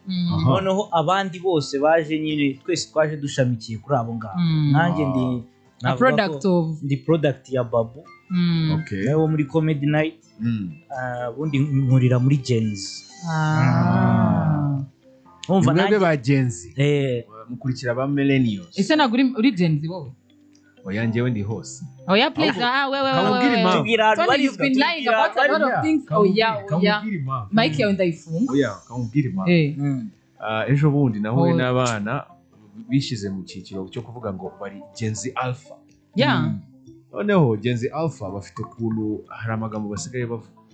noneho abandi bose baje nyine twese twaje dushamikiye kuri abo ngabo nanjye ndi product ya Babu nawe muri comedy night ubundi nkurira muri Gens umva nanjye ba Gens mukurikira ba millennials ese naguri uri Gens wowe oya njyewe ndi hose oya please wewe you've been lying about a lot of things oya Mike yawe ndayifunga oya kamubwire ma ejo bundi nahuye n'abana bishize mu cyiciro cyo kuvuga ngo bari Gens Alpha noneho Gens Alpha bafite kulu hari amagambo basigaye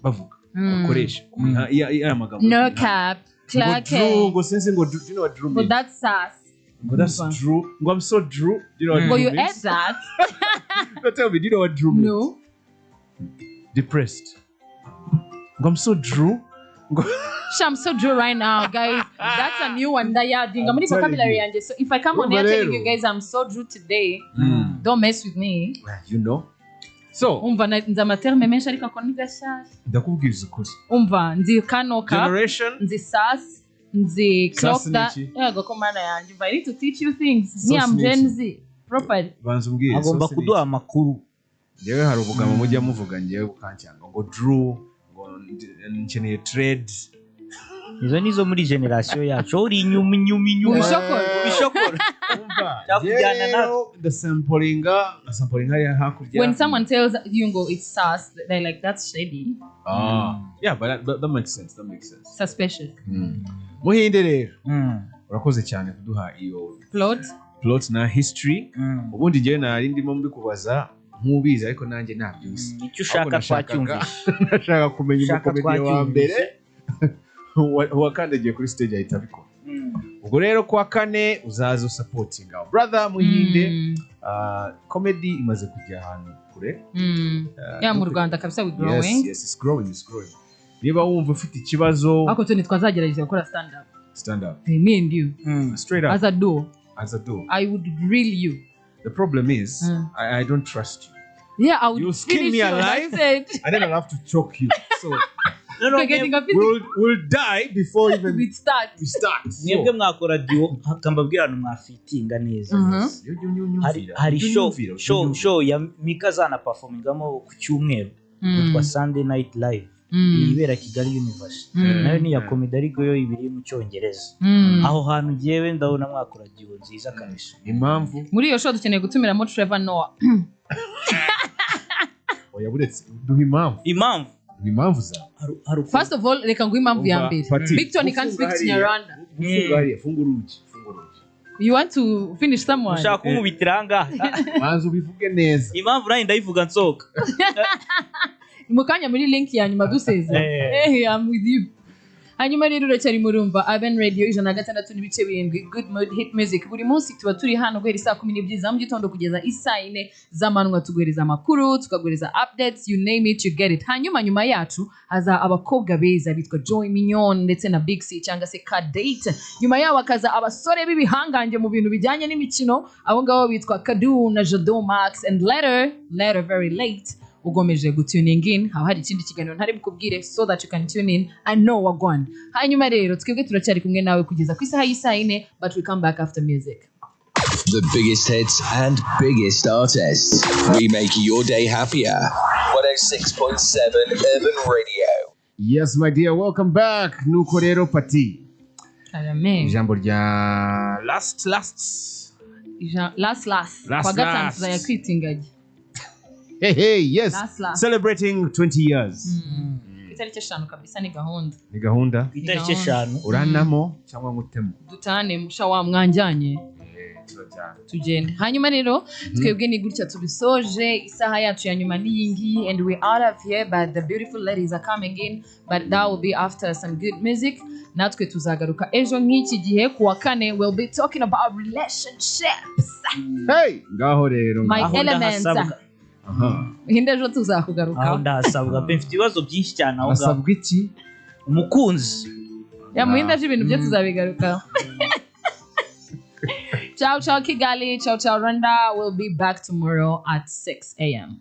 bavuga bakoresha ya magambo no cap Clark ngo sense ngo do you know what Drew means? But that's sass. But that's Drew. Ngo I'm so Drew. Do you know what Drew means? But you ate that. No, tell me, do you know what Drew means? No. Depressed. Ngo I'm so Drew. I'm so Drew right now, guys. That's a new one that you're doing. I'm going to vocabulary and so if I come on here telling you guys I'm so Drew today, don't mess with me. You know. So umva nza materme menshi ariko akoni gashasha ndakubwiza ukuri umva nzi kanoka generation nzi sas nzi clock that yego ko mana yanjye I need to teach you things me am Gen Z properly banza umbwire agomba kuduha amakuru yewe hari ubugamo mujya muvuga ngewe bukancyanga ngo Drew ngo nkeneye trade izo nizo muri generation yacu uri inyuma bishokora cyakujyana na the sampling ya hakurya when someone tells you go it's sus they're like that's shady yeah but that makes sense suspicious muhinde rero urakoze cyane kuduha iyo plot na history ubundi ngewe nari ndimo mbikubaza nkubiza ariko nanjye nabyuzi icyo ushaka twacyumvisha nashaka kumenya umukomediye wa mbere wakandagiye kuri stage ahita abikora ubwo rero kwa kane uzaza supportinga brother muhinde comedy imaze kujya ahantu kure ya mu Rwanda kabisa we growing yes it's growing niba wumva ufite ikibazo ariko twe ntitwazagerageza gukora stand up stand up me and you straight up as a duo I would drill you. the problem is I don't trust you. Yeah, I would You skin finish me you, alive? that's it. And then I'll have to choke you. So We're getting a physical we'll die before even we start. we start. mwebwe mwakora duo hakambabwira abantu mwafitinga neza hari show ya Mika zana performingamo ku cyumweru yitwa Sunday Night Live ibera Kigali University nayo ni ya comedy ariko yo ibiri mu cyongereza aho hantu giyewe ndabona mwakora duo nziza kabisa impamvu Muri iyo show dukeneye gutumiramo Trevor Noah. oya buretse duha impamvu za First of all, reka nguhe impamvu ya mbere. Victor ni can't speak Kinyarwanda. funga urugi You want to finish someone? ushaka kumubitiranga manzo ubivuge neza impamvu nayo ndayivuga nsoka Mukanya muri link ya nyuma duseze. I'm with you. Hanyuma rero uracyari murumva Urban Radio 106.7 Good Mood Hit Music. Buri munsi tuba turi hano guhera saa 12 za mu gitondo kugeza isaa 4 z'amanywa tuguhereza amakuru, tukaguhereza updates, you name it, you get it. Hanyuma nyuma yacu haza abakobwa beza bitwa Joy Mignon ndetse na Big C cyangwa se Kadate. Nyuma yabo hakaza abasore b'ibihangange mu bintu bijyanye n'imikino, abo ngabo bitwa Kadu na Jado Max and later very late. Ugomeje gutuning in haba hari ikindi kiganiro ntari bukubwire so that you can tune in and know what gone. Hanyuma rero twebwe turacyari kumwe nawe kugeza ku isaha y'isa 4 but we come back after music. The biggest hits and biggest artists. We make your day happier. 106.7 Urban Radio. Yes my dear, welcome back. Nuko rero Pati Amen. ijambo rya last Kwa gatanu tuzayakwitinganya. hey yes Last. Celebrating 20 years Itariki 5 kabisa ni gahunda. ni gahunda itariki 5 uranamo cyangwa ngutemo Dutane musha wa mwanjanye. Tugende. Hanyuma rero twebwe ni gutya tubisoje isaha yacu ya nyuma niyingi and we out of here but the beautiful ladies are coming in but that will be after some good music. Natwe tuzagaruka ejo nk'iki gihe kuwa 4 we'll be talking about relationships. hey ngaho rero My Aho elements. ndahasabwa. Hinde ejo tuzakugaruka. aho ndahasabwa pe mfite ibibazo byinshi cyane aho ngaho asabwa iki umukunzi Ya muhinda ibintu byo tuzabigaruka. Ciao Kigali, ciao Rwanda. We'll be back tomorrow at 6 a.m.